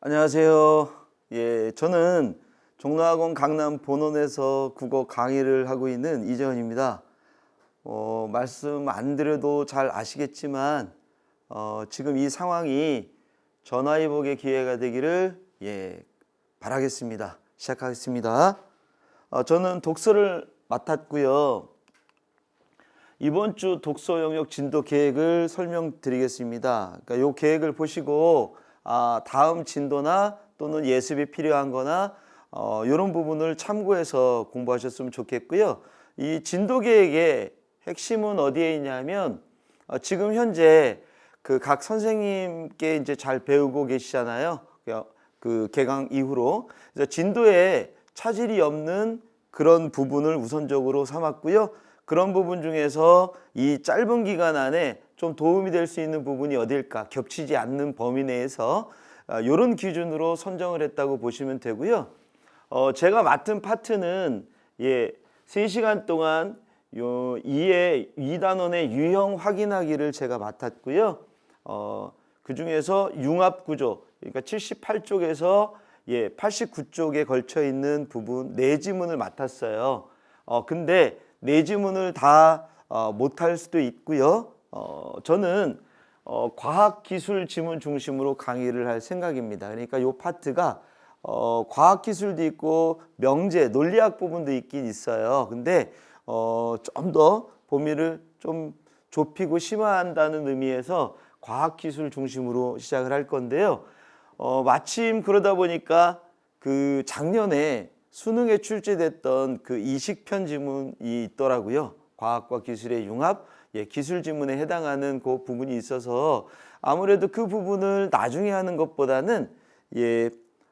안녕하세요. 저는 종로학원 강남 본원에서 국어 강의를 하고 있는 이재현입니다. 말씀 안 드려도 잘 아시겠지만 지금 이 상황이 전화위복의 기회가 되기를 바라겠습니다. 시작하겠습니다. 저는 독서를 맡았고요. 이번 주 독서 영역 진도 계획을 설명드리겠습니다. 그러니까 이 계획을 보시고 다음 진도나 또는 예습이 필요한 거나 이런 부분을 참고해서 공부하셨으면 좋겠고요. 이 진도 계획의 핵심은 어디에 있냐면 지금 현재 그 각 선생님께 이제 잘 배우고 계시잖아요. 그 개강 이후로. 그래서 진도에 차질이 없는 그런 부분을 우선적으로 삼았고요. 그런 부분 중에서 이 짧은 기간 안에 좀 도움이 될 수 있는 부분이 어딜까, 겹치지 않는 범위 내에서 이런 기준으로 선정을 했다고 보시면 되고요. 제가 맡은 파트는 3시간 동안 요 2단원의 유형 확인하기를 제가 맡았고요. 그 중에서 융합 구조, 그러니까 78쪽에서 89쪽에 걸쳐 있는 부분 4지문을 맡았어요. 근데 4지문을 다 못할 수도 있고요. 저는 과학기술 지문 중심으로 강의를 할 생각입니다. 그러니까 이 파트가 과학기술도 있고 명제, 논리학 부분도 있긴 있어요. 근데 좀 더 범위를 좀 좁히고 심화한다는 의미에서 과학기술 중심으로 시작을 할 건데요. 마침 그러다 보니까 그 작년에 수능에 출제됐던 그 이식편 지문이 있더라고요. 과학과 기술의 융합, 기술 지문에 해당하는 그 부분이 있어서 아무래도 그 부분을 나중에 하는 것보다는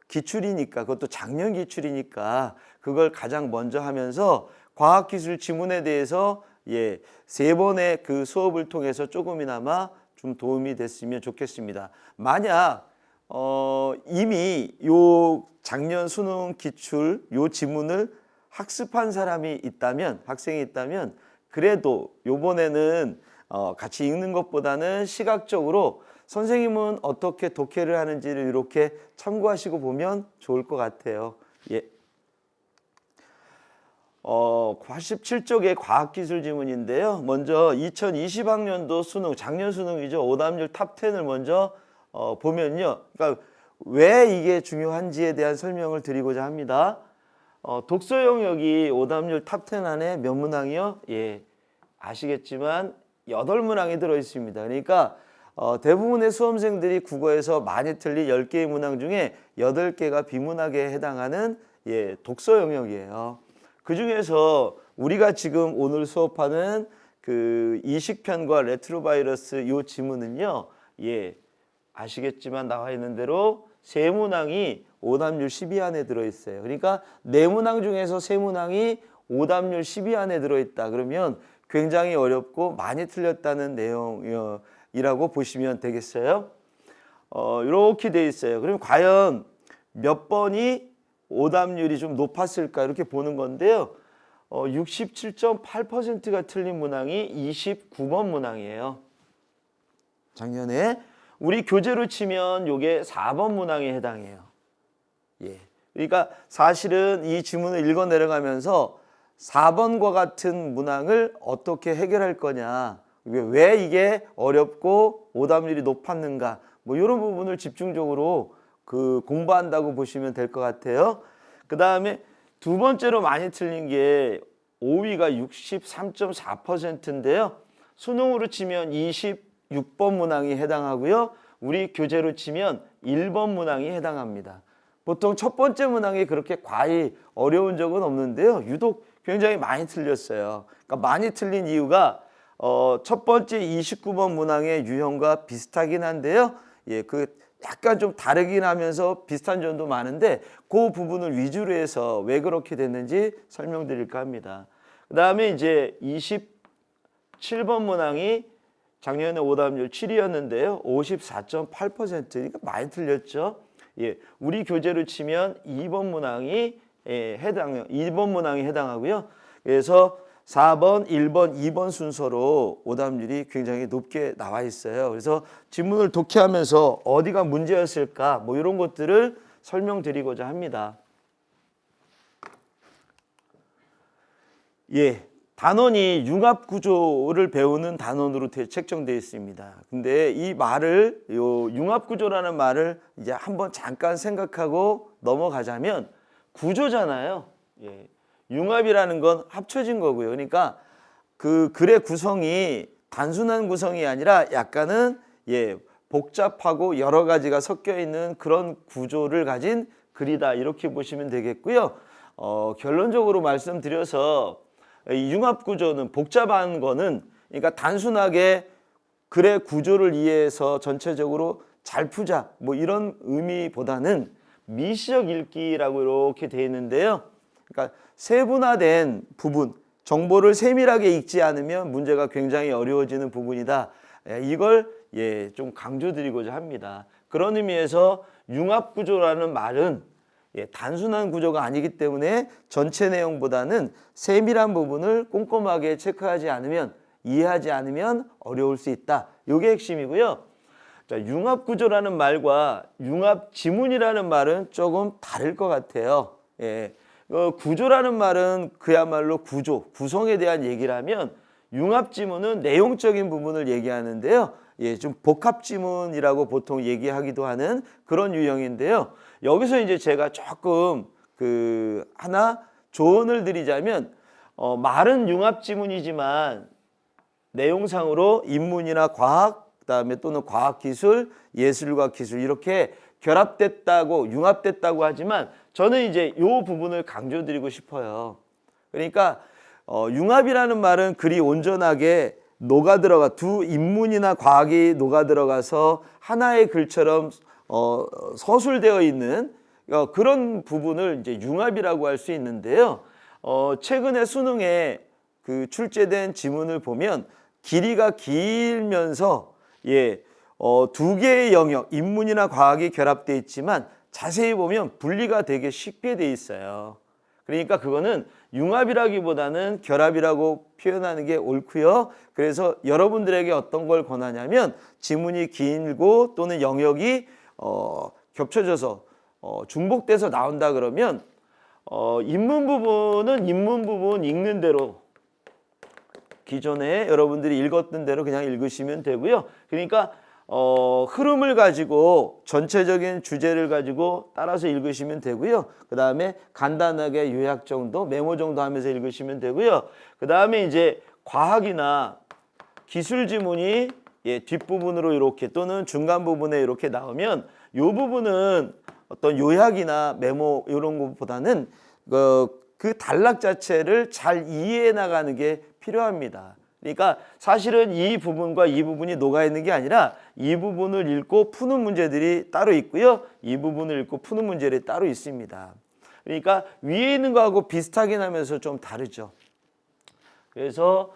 기출이니까, 그것도 작년 기출이니까 그걸 가장 먼저 하면서 과학기술 지문에 대해서 3번의 그 수업을 통해서 조금이나마 좀 도움이 됐으면 좋겠습니다. 만약 이미 요 작년 수능 기출 요 지문을 학습한 사람이 있다면, 학생이 있다면 그래도 요번에는 같이 읽는 것보다는 시각적으로 선생님은 어떻게 독해를 하는지를 이렇게 참고하시고 보면 좋을 것 같아요. 87쪽의 과학기술 지문인데요. 먼저 2020학년도 수능, 작년 수능이죠. 오답률 탑10을 먼저 보면요. 그러니까 왜 이게 중요한지에 대한 설명을 드리고자 합니다. 독서 영역이 오답률 탑10 안에 몇 문항이요? 아시겠지만 8문항이 들어있습니다. 그러니까 대부분의 수험생들이 국어에서 많이 틀린 10개의 문항 중에 8개가 비문학에 해당하는 독서 영역이에요. 그 중에서 우리가 지금 오늘 수업하는 그 이식편과 레트로바이러스 요 지문은요, 아시겠지만 나와 있는 대로 3문항이 오답률 10위 안에 들어있어요. 그러니까 4문항 중에서 3문항이 오답률 10위 안에 들어있다. 그러면 굉장히 어렵고 많이 틀렸다는 내용이라고 보시면 되겠어요. 이렇게 돼 있어요. 그럼 과연 몇 번이 오답률이 좀 높았을까 이렇게 보는 건데요. 67.8%가 틀린 문항이 29번 문항이에요. 작년에 우리 교재로 치면 요게 4번 문항에 해당해요. 그러니까 사실은 이 지문을 읽어 내려가면서 4번과 같은 문항을 어떻게 해결할 거냐, 왜 이게 어렵고 오답률이 높았는가, 뭐 이런 부분을 집중적으로 공부한다고 보시면 될 것 같아요. 그 다음에 두 번째로 많이 틀린 게 5위가 63.4%인데요. 수능으로 치면 26번 문항이 해당하고요. 우리 교재로 치면 1번 문항이 해당합니다. 보통 첫 번째 문항이 그렇게 과히 어려운 적은 없는데요. 유독 굉장히 많이 틀렸어요. 그러니까 많이 틀린 이유가 첫 번째 29번 문항의 유형과 비슷하긴 한데요. 약간 좀 다르긴 하면서 비슷한 점도 많은데 그 부분을 위주로 해서 왜 그렇게 됐는지 설명드릴까 합니다. 그 다음에 이제 27번 문항이 작년에 오답률 7위였는데요. 54.8%. 그러니까 많이 틀렸죠. 우리 교재로 치면 2번 문항이 2번 문항이 해당하고요. 그래서 4번, 1번, 2번 순서로 오답률이 굉장히 높게 나와 있어요. 그래서 지문을 독해하면서 어디가 문제였을까 뭐 이런 것들을 설명드리고자 합니다. 예, 단원이 융합구조를 배우는 단원으로 책정되어 있습니다. 근데 이 말을, 요 융합구조라는 말을 이제 한번 잠깐 생각하고 넘어가자면 구조잖아요. 예, 융합이라는 건 합쳐진 거고요. 그러니까 그 글의 구성이 단순한 구성이 아니라 약간은 복잡하고 여러 가지가 섞여 있는 그런 구조를 가진 글이다. 이렇게 보시면 되겠고요. 결론적으로 말씀드려서 이 융합구조는 복잡한 거는 그러니까 단순하게 글의 구조를 이해해서 전체적으로 잘 푸자 뭐 이런 의미보다는 미시적 읽기라고 이렇게 되어 있는데요. 그러니까 세분화된 부분, 정보를 세밀하게 읽지 않으면 문제가 굉장히 어려워지는 부분이다. 이걸 좀 강조드리고자 합니다. 그런 의미에서 융합구조라는 말은 단순한 구조가 아니기 때문에 전체 내용보다는 세밀한 부분을 꼼꼼하게 체크하지 않으면, 이해하지 않으면 어려울 수 있다. 이게 핵심이고요. 자, 융합구조라는 말과 융합지문이라는 말은 조금 다를 것 같아요. 구조라는 말은 그야말로 구조, 구성에 대한 얘기라면 융합지문은 내용적인 부분을 얘기하는데요. 좀 복합지문이라고 보통 얘기하기도 하는 그런 유형인데요. 여기서 이제 제가 조금 하나 조언을 드리자면 말은 융합지문이지만 내용상으로 인문이나 과학, 그다음에 또는 과학기술, 예술과 기술 이렇게 결합됐다고 융합됐다고 하지만 저는 이제 이 부분을 강조드리고 싶어요. 그러니까 융합이라는 말은 글이 온전하게 녹아들어가 두 인문이나 과학이 녹아들어가서 하나의 글처럼 서술되어 있는 그런 부분을 이제 융합이라고 할 수 있는데요. 최근에 수능에 출제된 지문을 보면 길이가 길면서 두 개의 영역, 인문이나 과학이 결합되어 있지만 자세히 보면 분리가 되게 쉽게 돼 있어요. 그러니까 그거는 융합이라기보다는 결합이라고 표현하는 게 옳고요. 그래서 여러분들에게 어떤 걸 권하냐면 지문이 길고 또는 영역이 겹쳐져서 중복돼서 나온다 그러면 인문 부분은 인문 부분 읽는 대로 기존에 여러분들이 읽었던 대로 그냥 읽으시면 되고요. 그러니까 흐름을 가지고 전체적인 주제를 가지고 따라서 읽으시면 되고요. 그 다음에 간단하게 요약 정도, 메모 정도 하면서 읽으시면 되고요. 그 다음에 이제 과학이나 기술 지문이 뒷부분으로 이렇게 또는 중간 부분에 이렇게 나오면 이 부분은 어떤 요약이나 메모 이런 것보다는 그 단락 자체를 잘 이해해 나가는 게 필요합니다. 그러니까 사실은 이 부분과 이 부분이 녹아있는 게 아니라 이 부분을 읽고 푸는 문제들이 따로 있고요. 이 부분을 읽고 푸는 문제들이 따로 있습니다. 그러니까 위에 있는 거하고 비슷하긴 하면서 좀 다르죠. 그래서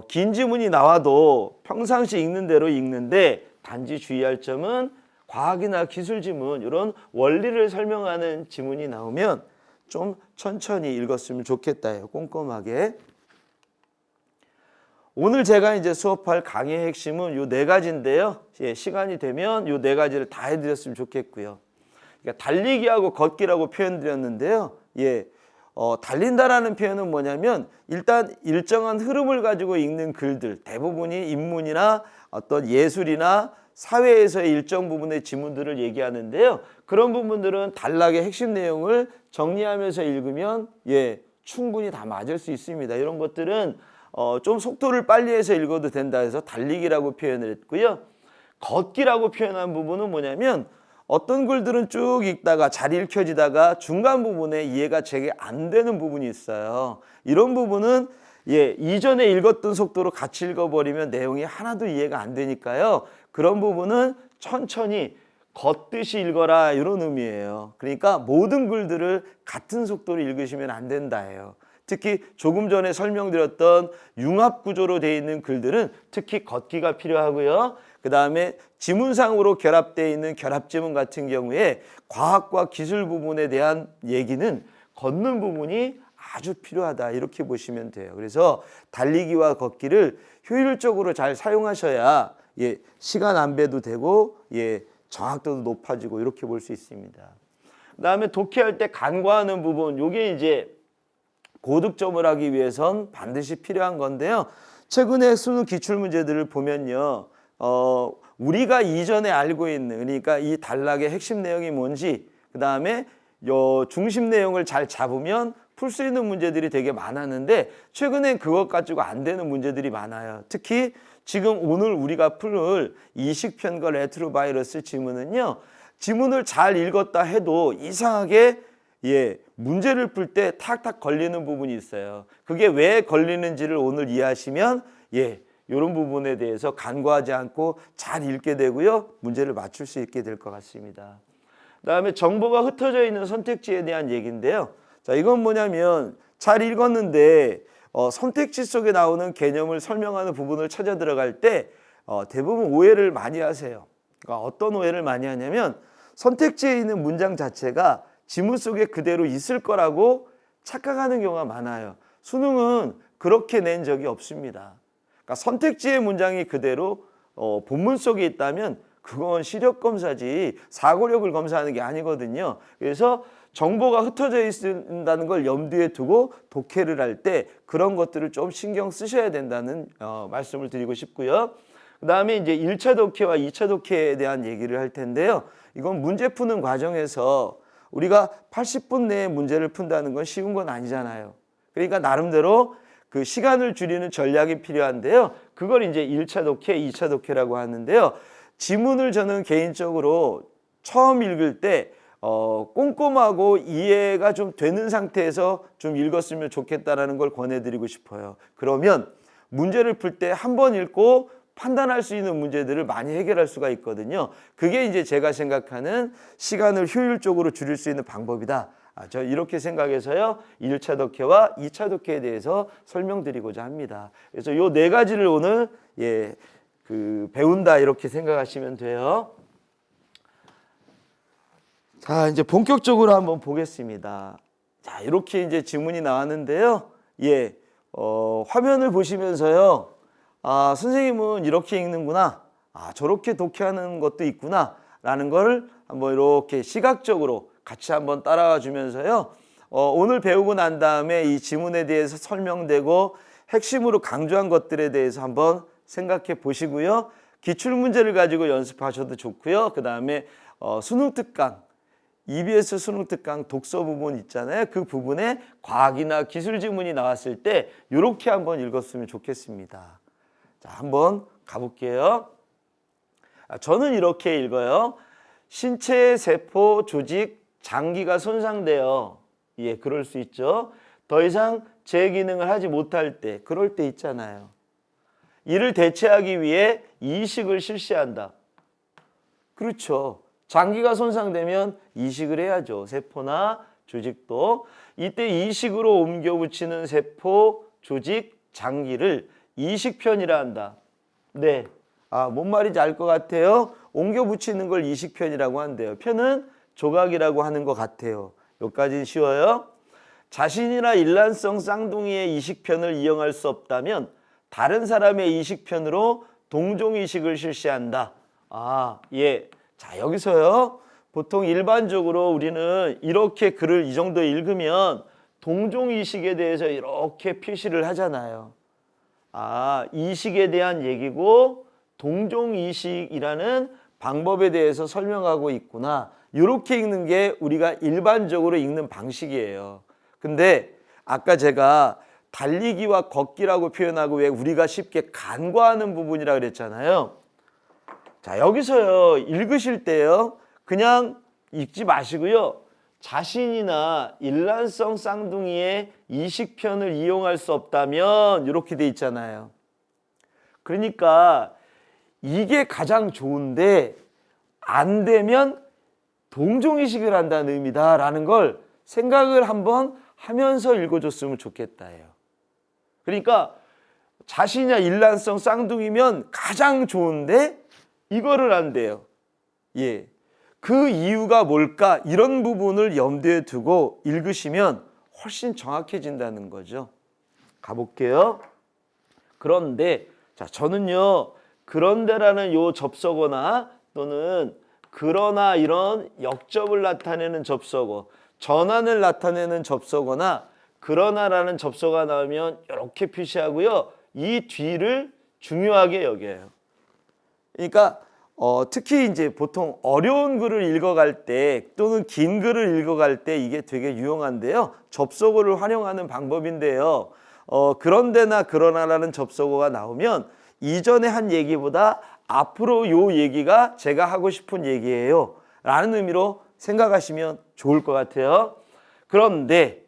긴 지문이 나와도 평상시 읽는 대로 읽는데 단지 주의할 점은 과학이나 기술 지문 이런 원리를 설명하는 지문이 나오면 좀 천천히 읽었으면 좋겠다. 꼼꼼하게. 오늘 제가 이제 수업할 강의의 핵심은 요 네 가지인데요. 시간이 되면 요 네 가지를 다 해드렸으면 좋겠고요. 그러니까 달리기하고 걷기라고 표현드렸는데요. 달린다라는 표현은 뭐냐면 일단 일정한 흐름을 가지고 읽는 글들, 대부분이 인문이나 어떤 예술이나 사회에서의 일정 부분의 지문들을 얘기하는데요. 그런 부분들은 단락의 핵심 내용을 정리하면서 읽으면 충분히 다 맞을 수 있습니다. 이런 것들은 좀 속도를 빨리 해서 읽어도 된다 해서 달리기라고 표현을 했고요. 걷기라고 표현한 부분은 뭐냐면 어떤 글들은 쭉 읽다가 잘 읽혀지다가 중간 부분에 이해가 제게 안 되는 부분이 있어요. 이런 부분은 이전에 읽었던 속도로 같이 읽어버리면 내용이 하나도 이해가 안 되니까요. 그런 부분은 천천히 걷듯이 읽어라 이런 의미예요. 그러니까 모든 글들을 같은 속도로 읽으시면 안 된다예요. 특히 조금 전에 설명드렸던 융합구조로 되어 있는 글들은 특히 걷기가 필요하고요. 그 다음에 지문상으로 결합되어 있는 결합지문 같은 경우에 과학과 기술 부분에 대한 얘기는 걷는 부분이 아주 필요하다 이렇게 보시면 돼요. 그래서 달리기와 걷기를 효율적으로 잘 사용하셔야 시간 안배도 되고 정확도도 높아지고 이렇게 볼 수 있습니다. 그다음에 독해할 때 간과하는 부분, 요게 이제 고득점을 하기 위해선 반드시 필요한 건데요. 최근에 수능 기출 문제들을 보면요, 우리가 이전에 알고 있는, 그러니까 이 단락의 핵심 내용이 뭔지, 그 다음에 중심 내용을 잘 잡으면 풀 수 있는 문제들이 되게 많았는데 최근엔 그것 가지고 안 되는 문제들이 많아요. 특히 지금 오늘 우리가 풀 이식편과 레트로바이러스 지문은요, 지문을 잘 읽었다 해도 이상하게 문제를 풀 때 탁탁 걸리는 부분이 있어요. 그게 왜 걸리는지를 오늘 이해하시면 이런 부분에 대해서 간과하지 않고 잘 읽게 되고요, 문제를 맞출 수 있게 될 것 같습니다. 그다음에 정보가 흩어져 있는 선택지에 대한 얘기인데요. 자, 이건 뭐냐면 잘 읽었는데 선택지 속에 나오는 개념을 설명하는 부분을 찾아 들어갈 때 대부분 오해를 많이 하세요. 그러니까 어떤 오해를 많이 하냐면 선택지에 있는 문장 자체가 지문 속에 그대로 있을 거라고 착각하는 경우가 많아요. 수능은 그렇게 낸 적이 없습니다. 그러니까 선택지의 문장이 그대로 본문 속에 있다면 그건 시력 검사지 사고력을 검사하는 게 아니거든요. 그래서 정보가 흩어져 있다는 걸 염두에 두고 독해를 할 때 그런 것들을 좀 신경 쓰셔야 된다는 말씀을 드리고 싶고요. 그 다음에 이제 1차 독해와 2차 독해에 대한 얘기를 할 텐데요. 이건 문제 푸는 과정에서 우리가 80분 내에 문제를 푼다는 건 쉬운 건 아니잖아요. 그러니까 나름대로 그 시간을 줄이는 전략이 필요한데요. 그걸 이제 1차 독해, 2차 독해라고 하는데요. 지문을 저는 개인적으로 처음 읽을 때 꼼꼼하고 이해가 좀 되는 상태에서 좀 읽었으면 좋겠다라는 걸 권해드리고 싶어요. 그러면 문제를 풀 때 한 번 읽고 판단할 수 있는 문제들을 많이 해결할 수가 있거든요. 그게 이제 제가 생각하는 시간을 효율적으로 줄일 수 있는 방법이다. 저 이렇게 생각해서요, 1차 독해와 2차 독해에 대해서 설명드리고자 합니다. 그래서 요 네 가지를 오늘 배운다 이렇게 생각하시면 돼요. 자, 이제 본격적으로 한번 보겠습니다. 자, 이렇게 이제 지문이 나왔는데요. 화면을 보시면서요, 선생님은 이렇게 읽는구나, 저렇게 독해하는 것도 있구나 라는 걸 한번 이렇게 시각적으로 같이 한번 따라와 주면서요, 오늘 배우고 난 다음에 이 지문에 대해서 설명되고 핵심으로 강조한 것들에 대해서 한번 생각해 보시고요. 기출문제를 가지고 연습하셔도 좋고요. 그 다음에 수능특강, EBS 수능특강 독서 부분 있잖아요. 그 부분에 과학이나 기술 지문이 나왔을 때 이렇게 한번 읽었으면 좋겠습니다. 자, 한번 가볼게요. 저는 이렇게 읽어요. 신체의 세포, 조직, 장기가 손상되어, 그럴 수 있죠. 더 이상 제 기능을 하지 못할 때, 그럴 때 있잖아요. 이를 대체하기 위해 이식을 실시한다. 그렇죠. 장기가 손상되면 이식을 해야죠. 세포나 조직도. 이때 이식으로 옮겨 붙이는 세포, 조직, 장기를 이식편이라 한다. 네. 뭔 말인지 알 것 같아요. 옮겨 붙이는 걸 이식편이라고 한대요. 편은 조각이라고 하는 것 같아요. 여기까지는 쉬워요. 자신이나 일란성 쌍둥이의 이식편을 이용할 수 없다면 다른 사람의 이식편으로 동종이식을 실시한다. 자, 여기서요, 보통 일반적으로 우리는 이렇게 글을 이 정도 읽으면 동종이식에 대해서 이렇게 표시를 하잖아요. 이식에 대한 얘기고 동종이식이라는 방법에 대해서 설명하고 있구나. 이렇게 읽는 게 우리가 일반적으로 읽는 방식이에요. 근데 아까 제가 달리기와 걷기라고 표현하고 왜 우리가 쉽게 간과하는 부분이라 그랬잖아요. 자, 여기서요, 읽으실 때요, 그냥 읽지 마시고요, 자신이나 일란성 쌍둥이의 이식편을 이용할 수 없다면 이렇게 돼 있잖아요. 그러니까 이게 가장 좋은데 안 되면 동종이식을 한다는 의미다라는 걸 생각을 한번 하면서 읽어줬으면 좋겠다예요. 그러니까 자신이나 일란성 쌍둥이면 가장 좋은데 이거를 한대요. 그 이유가 뭘까? 이런 부분을 염두에 두고 읽으시면 훨씬 정확해진다는 거죠. 가볼게요. 그런데 자, 저는요 그런데라는 요 접속어나 또는 그러나 이런 역접을 나타내는 접속어, 전환을 나타내는 접속어나 그러나라는 접속어가 나오면 이렇게 표시하고요. 이 뒤를 중요하게 여겨요. 그러니까 특히 이제 보통 어려운 글을 읽어갈 때 또는 긴 글을 읽어갈 때 이게 되게 유용한데요. 접속어를 활용하는 방법인데요. 그런데나 그러나라는 접속어가 나오면 이전에 한 얘기보다 앞으로 요 얘기가 제가 하고 싶은 얘기예요 라는 의미로 생각하시면 좋을 것 같아요. 그런데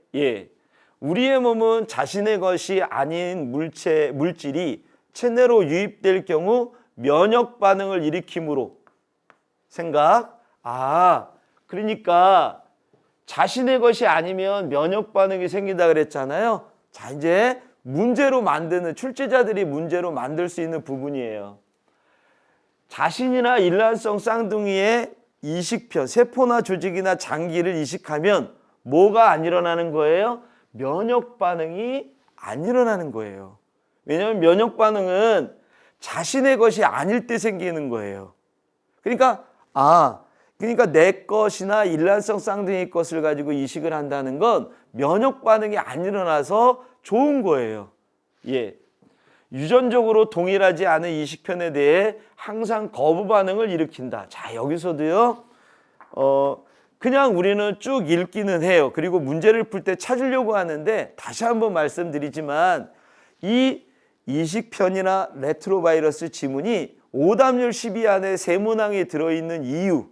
우리의 몸은 자신의 것이 아닌 물질이 체내로 유입될 경우 면역 반응을 일으키므로 그러니까 자신의 것이 아니면 면역 반응이 생긴다 그랬잖아요. 자, 이제 문제로 만드는 출제자들이 문제로 만들 수 있는 부분이에요. 자신이나 일란성 쌍둥이의 이식편, 세포나 조직이나 장기를 이식하면 뭐가 안 일어나는 거예요? 면역 반응이 안 일어나는 거예요. 왜냐하면 면역 반응은 자신의 것이 아닐 때 생기는 거예요. 그러니까 내 것이나 일란성 쌍둥이 것을 가지고 이식을 한다는 건 면역 반응이 안 일어나서 좋은 거예요. 유전적으로 동일하지 않은 이식편에 대해 항상 거부 반응을 일으킨다. 자, 여기서도요. 그냥 우리는 쭉 읽기는 해요. 그리고 문제를 풀 때 찾으려고 하는데 다시 한번 말씀드리지만 이 이식편이나 레트로바이러스 지문이 오답률 10위 안에 세 문항에 들어있는 이유,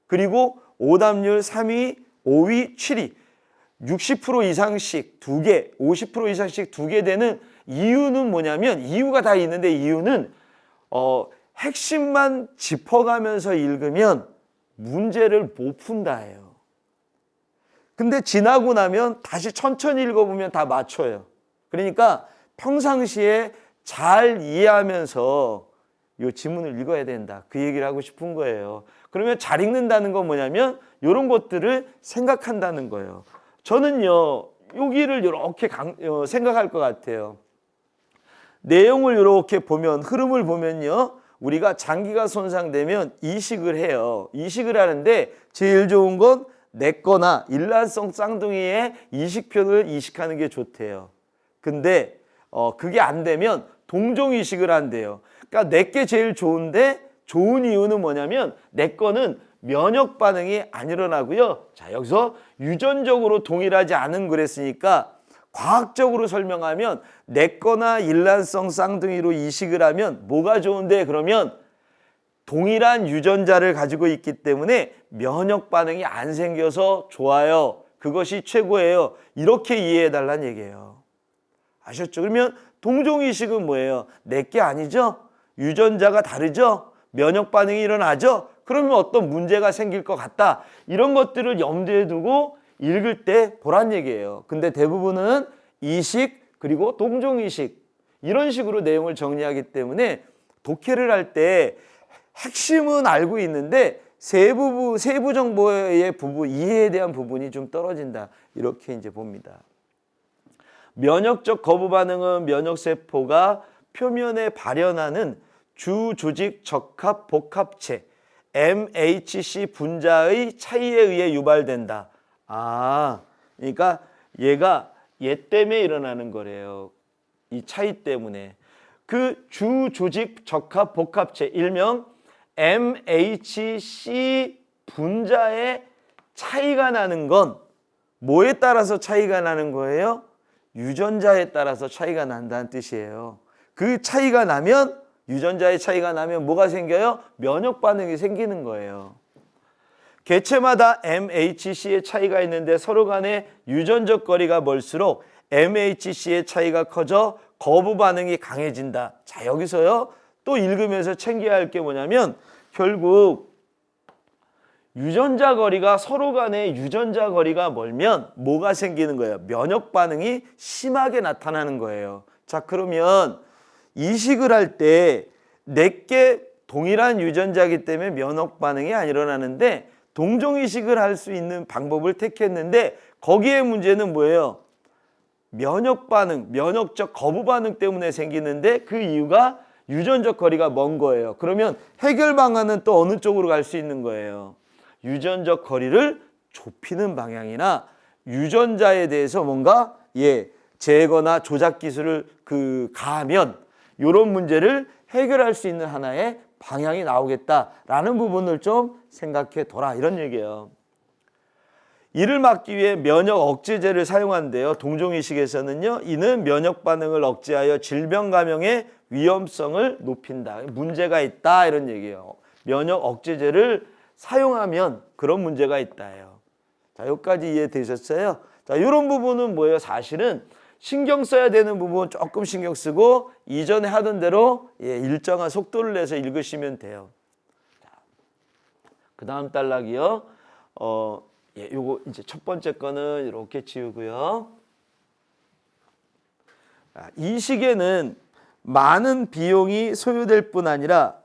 그리고 오답률 3위, 5위, 7위 60% 이상씩 2개, 50% 이상씩 2개 되는 이유는 뭐냐면, 이유가 다 있는데 이유는 핵심만 짚어가면서 읽으면 문제를 못 푼다예요. 근데 지나고 나면 다시 천천히 읽어보면 다 맞춰요. 그러니까 평상시에 잘 이해하면서 이 지문을 읽어야 된다. 그 얘기를 하고 싶은 거예요. 그러면 잘 읽는다는 건 뭐냐면 이런 것들을 생각한다는 거예요. 저는요, 여기를 이렇게 생각할 것 같아요. 내용을 이렇게 보면, 흐름을 보면요, 우리가 장기가 손상되면 이식을 해요. 이식을 하는데 제일 좋은 건 내거나 일란성 쌍둥이의 이식편을 이식하는 게 좋대요. 근데 그게 안 되면 동종 이식을 한대요. 그러니까 내게 제일 좋은데, 좋은 이유는 뭐냐면 내 거는 면역 반응이 안 일어나고요. 자, 여기서 유전적으로 동일하지 않은 그랬으니까 과학적으로 설명하면 내 거나 일란성 쌍둥이로 이식을 하면 뭐가 좋은데, 그러면 동일한 유전자를 가지고 있기 때문에 면역 반응이 안 생겨서 좋아요. 그것이 최고예요. 이렇게 이해해 달라는 얘기예요. 아셨죠? 그러면 동종이식은 뭐예요? 내게 아니죠? 유전자가 다르죠? 면역 반응이 일어나죠? 그러면 어떤 문제가 생길 것 같다. 이런 것들을 염두에 두고 읽을 때 보란 얘기예요. 근데 대부분은 이식 그리고 동종이식 이런 식으로 내용을 정리하기 때문에 독해를 할 때 핵심은 알고 있는데 세부 정보의 부분, 이해에 대한 부분이 좀 떨어진다. 이렇게 이제 봅니다. 면역적 거부 반응은 면역세포가 표면에 발현하는 주조직 적합 복합체 MHC 분자의 차이에 의해 유발된다. 그러니까 얘 때문에 일어나는 거래요. 이 차이 때문에. 그 주조직 적합 복합체, 일명 MHC 분자의 차이가 나는 건 뭐에 따라서 차이가 나는 거예요? 유전자에 따라서 차이가 난다는 뜻이에요. 그 차이가 나면, 유전자의 차이가 나면 뭐가 생겨요? 면역 반응이 생기는 거예요. 개체마다 MHC의 차이가 있는데 서로 간의 유전적 거리가 멀수록 MHC의 차이가 커져 거부 반응이 강해진다. 자, 여기서요, 또 읽으면서 챙겨야 할 게 뭐냐면 결국 유전자 거리가, 서로 간의 유전자 거리가 멀면 뭐가 생기는 거예요? 면역 반응이 심하게 나타나는 거예요. 자, 그러면 이식을 할 때 내게 동일한 유전자이기 때문에 면역 반응이 안 일어나는데 동종 이식을 할 수 있는 방법을 택했는데 거기에 문제는 뭐예요? 면역 반응, 면역적 거부 반응 때문에 생기는데 그 이유가 유전적 거리가 먼 거예요. 그러면 해결 방안은 또 어느 쪽으로 갈 수 있는 거예요? 유전적 거리를 좁히는 방향이나 유전자에 대해서 뭔가 제거나 조작 기술을 가하면 이런 문제를 해결할 수 있는 하나의 방향이 나오겠다라는 부분을 좀 생각해 둬라 이런 얘기예요. 이를 막기 위해 면역 억제제를 사용한대요. 동종이식에서는요. 이는 면역 반응을 억제하여 질병 감염의 위험성을 높인다. 문제가 있다 이런 얘기예요. 면역 억제제를 사용하면 그런 문제가 있다예요. 자, 여기까지 이해되셨어요? 자, 이런 부분은 뭐예요? 사실은 신경 써야 되는 부분 조금 신경 쓰고 이전에 하던 대로 일정한 속도를 내서 읽으시면 돼요. 그 다음 단락이요. 요거 이제 첫 번째 거는 이렇게 지우고요. 이 시기에는 많은 비용이 소요될 뿐 아니라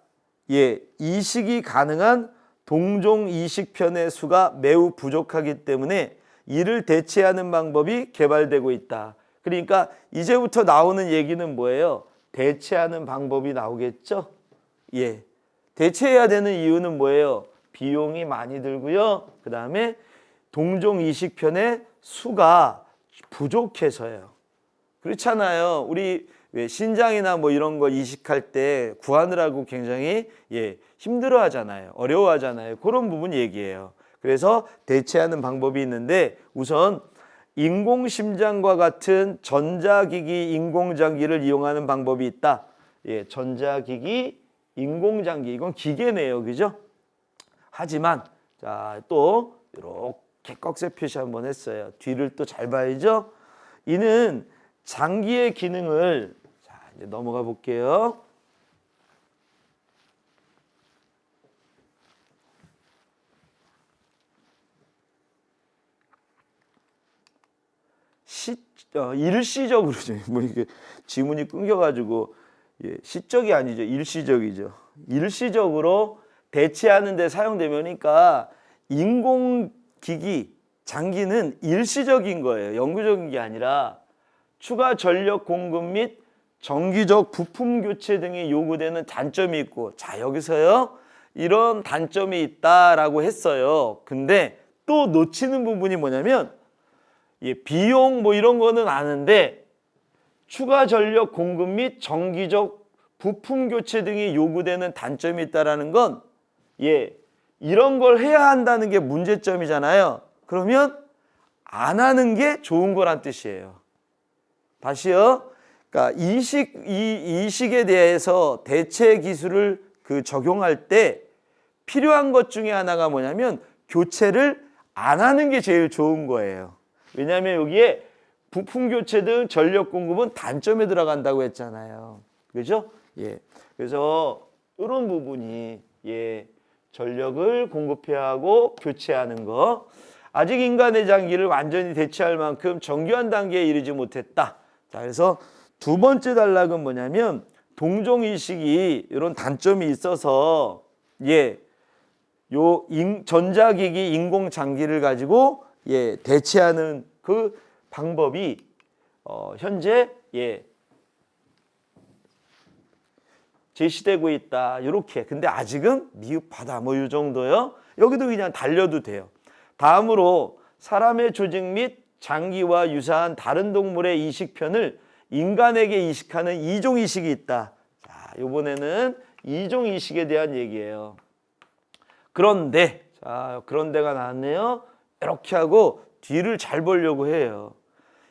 이식이 가능한 동종 이식편의 수가 매우 부족하기 때문에 이를 대체하는 방법이 개발되고 있다. 그러니까 이제부터 나오는 얘기는 뭐예요? 대체하는 방법이 나오겠죠? 대체해야 되는 이유는 뭐예요? 비용이 많이 들고요. 그 다음에 동종 이식편의 수가 부족해서요. 그렇잖아요. 우리 왜 신장이나 뭐 이런 거 이식할 때 구하느라고 굉장히 힘들어 하잖아요. 어려워 하잖아요. 그런 부분 얘기예요. 그래서 대체하는 방법이 있는데 우선 인공심장과 같은 전자기기 인공장기를 이용하는 방법이 있다. 전자기기 인공장기 이건 기계네요. 그죠? 하지만 자, 또 이렇게 꺽쇠 표시 한번 했어요. 뒤를 또 잘 봐야죠. 이는 장기의 기능을 자, 이제 넘어가 볼게요. 일시적으로 뭐 이렇게 지문이 끊겨가지고 시적이 아니죠. 일시적이죠. 일시적으로 대체하는 데 사용되면니까 인공기기 장기는 일시적인 거예요. 영구적인 게 아니라 추가 전력 공급 및 정기적 부품 교체 등이 요구되는 단점이 있고 자 여기서요 이런 단점이 있다라고 했어요. 근데 또 놓치는 부분이 뭐냐면 비용 뭐 이런 거는 아는데 추가 전력 공급 및 정기적 부품 교체 등이 요구되는 단점이 있다라는 건 이런 걸 해야 한다는 게 문제점이잖아요. 그러면 안 하는 게 좋은 거란 뜻이에요. 다시요. 그러니까 이식에 대해서 대체 기술을 적용할 때 필요한 것 중에 하나가 뭐냐면 교체를 안 하는 게 제일 좋은 거예요. 왜냐하면 여기에 부품 교체 등 전력 공급은 단점에 들어간다고 했잖아요. 그죠? 그래서 이런 부분이 전력을 공급해야 하고 교체하는 거. 아직 인간의 장기를 완전히 대체할 만큼 정교한 단계에 이르지 못했다. 자, 그래서 두 번째 단락은 뭐냐면 동종이식이 이런 단점이 있어서 전자기기 인공장기를 가지고 대체하는 그 방법이 현재 제시되고 있다. 이렇게. 근데 아직은 미흡하다. 뭐 이 정도요. 여기도 그냥 달려도 돼요. 다음으로 사람의 조직 및 장기와 유사한 다른 동물의 이식편을 인간에게 이식하는 이종 이식이 있다. 자, 이번에는 이종 이식에 대한 얘기예요. 그런데 그런데가 나왔네요. 이렇게 하고 뒤를 잘 보려고 해요.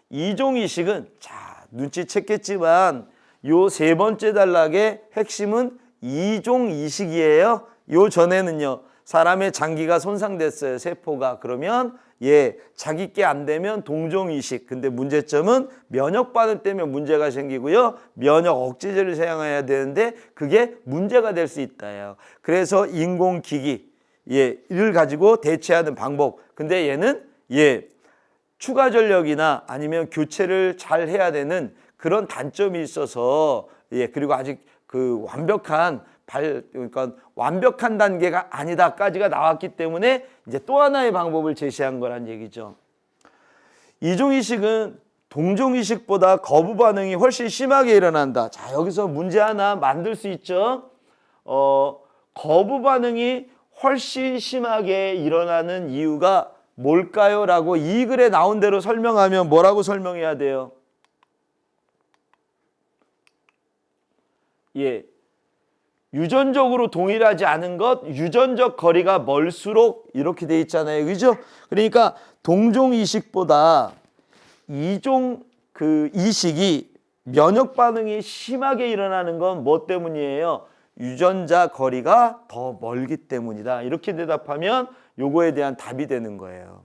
이종 이식은 자, 눈치챘겠지만 요 세 번째 단락의 핵심은 이종 이식이에요. 요 전에는요. 사람의 장기가 손상됐어요. 세포가. 그러면 자기 게 안 되면 동종 이식. 근데 문제점은 면역 반응 때문에 문제가 생기고요. 면역 억제제를 사용해야 되는데 그게 문제가 될 수 있다요. 그래서 인공기기 를 가지고 대체하는 방법. 근데 얘는 추가 전력이나 아니면 교체를 잘 해야 되는 그런 단점이 있어서 그리고 아직 그러니까 완벽한 단계가 아니다까지가 나왔기 때문에 이제 또 하나의 방법을 제시한 거란 얘기죠. 이종 이식은 동종이식보다 거부 반응이 훨씬 심하게 일어난다. 자, 여기서 문제 하나 만들 수 있죠. 거부 반응이 훨씬 심하게 일어나는 이유가 뭘까요? 라고 이 글에 나온 대로 설명하면 뭐라고 설명해야 돼요? 예, 유전적으로 동일하지 않은 것, 유전적 거리가 멀수록 이렇게 돼 있잖아요. 그죠? 그러니까 동종 이식보다 이종 이식이 면역 반응이 심하게 일어나는 건 뭐 때문이에요? 유전자 거리가 더 멀기 때문이다. 이렇게 대답하면 요거에 대한 답이 되는 거예요.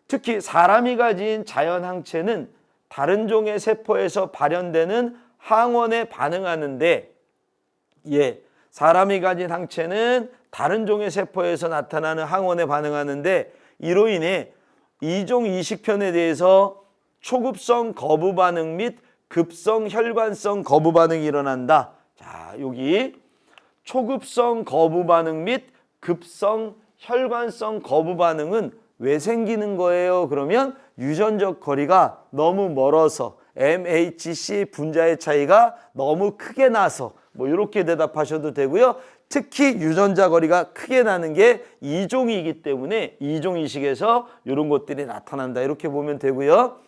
특히 사람이 가진 자연 항체는 다른 종의 세포에서 발현되는 항원에 반응하는데, 사람이 가진 항체는 다른 종의 세포에서 나타나는 항원에 반응하는데, 이로 인해 이종 이식편에 대해서 초급성 거부 반응 및 급성 혈관성 거부 반응이 일어난다. 자, 여기 초급성 거부 반응 및 급성 혈관성 거부 반응은 왜 생기는 거예요? 그러면 유전적 거리가 너무 멀어서, MHC 분자의 차이가 너무 크게 나서, 뭐 이렇게 대답하셔도 되고요. 특히 유전자 거리가 크게 나는 게 이종이기 때문에 이종 이식에서 이런 것들이 나타난다. 이렇게 보면 되고요.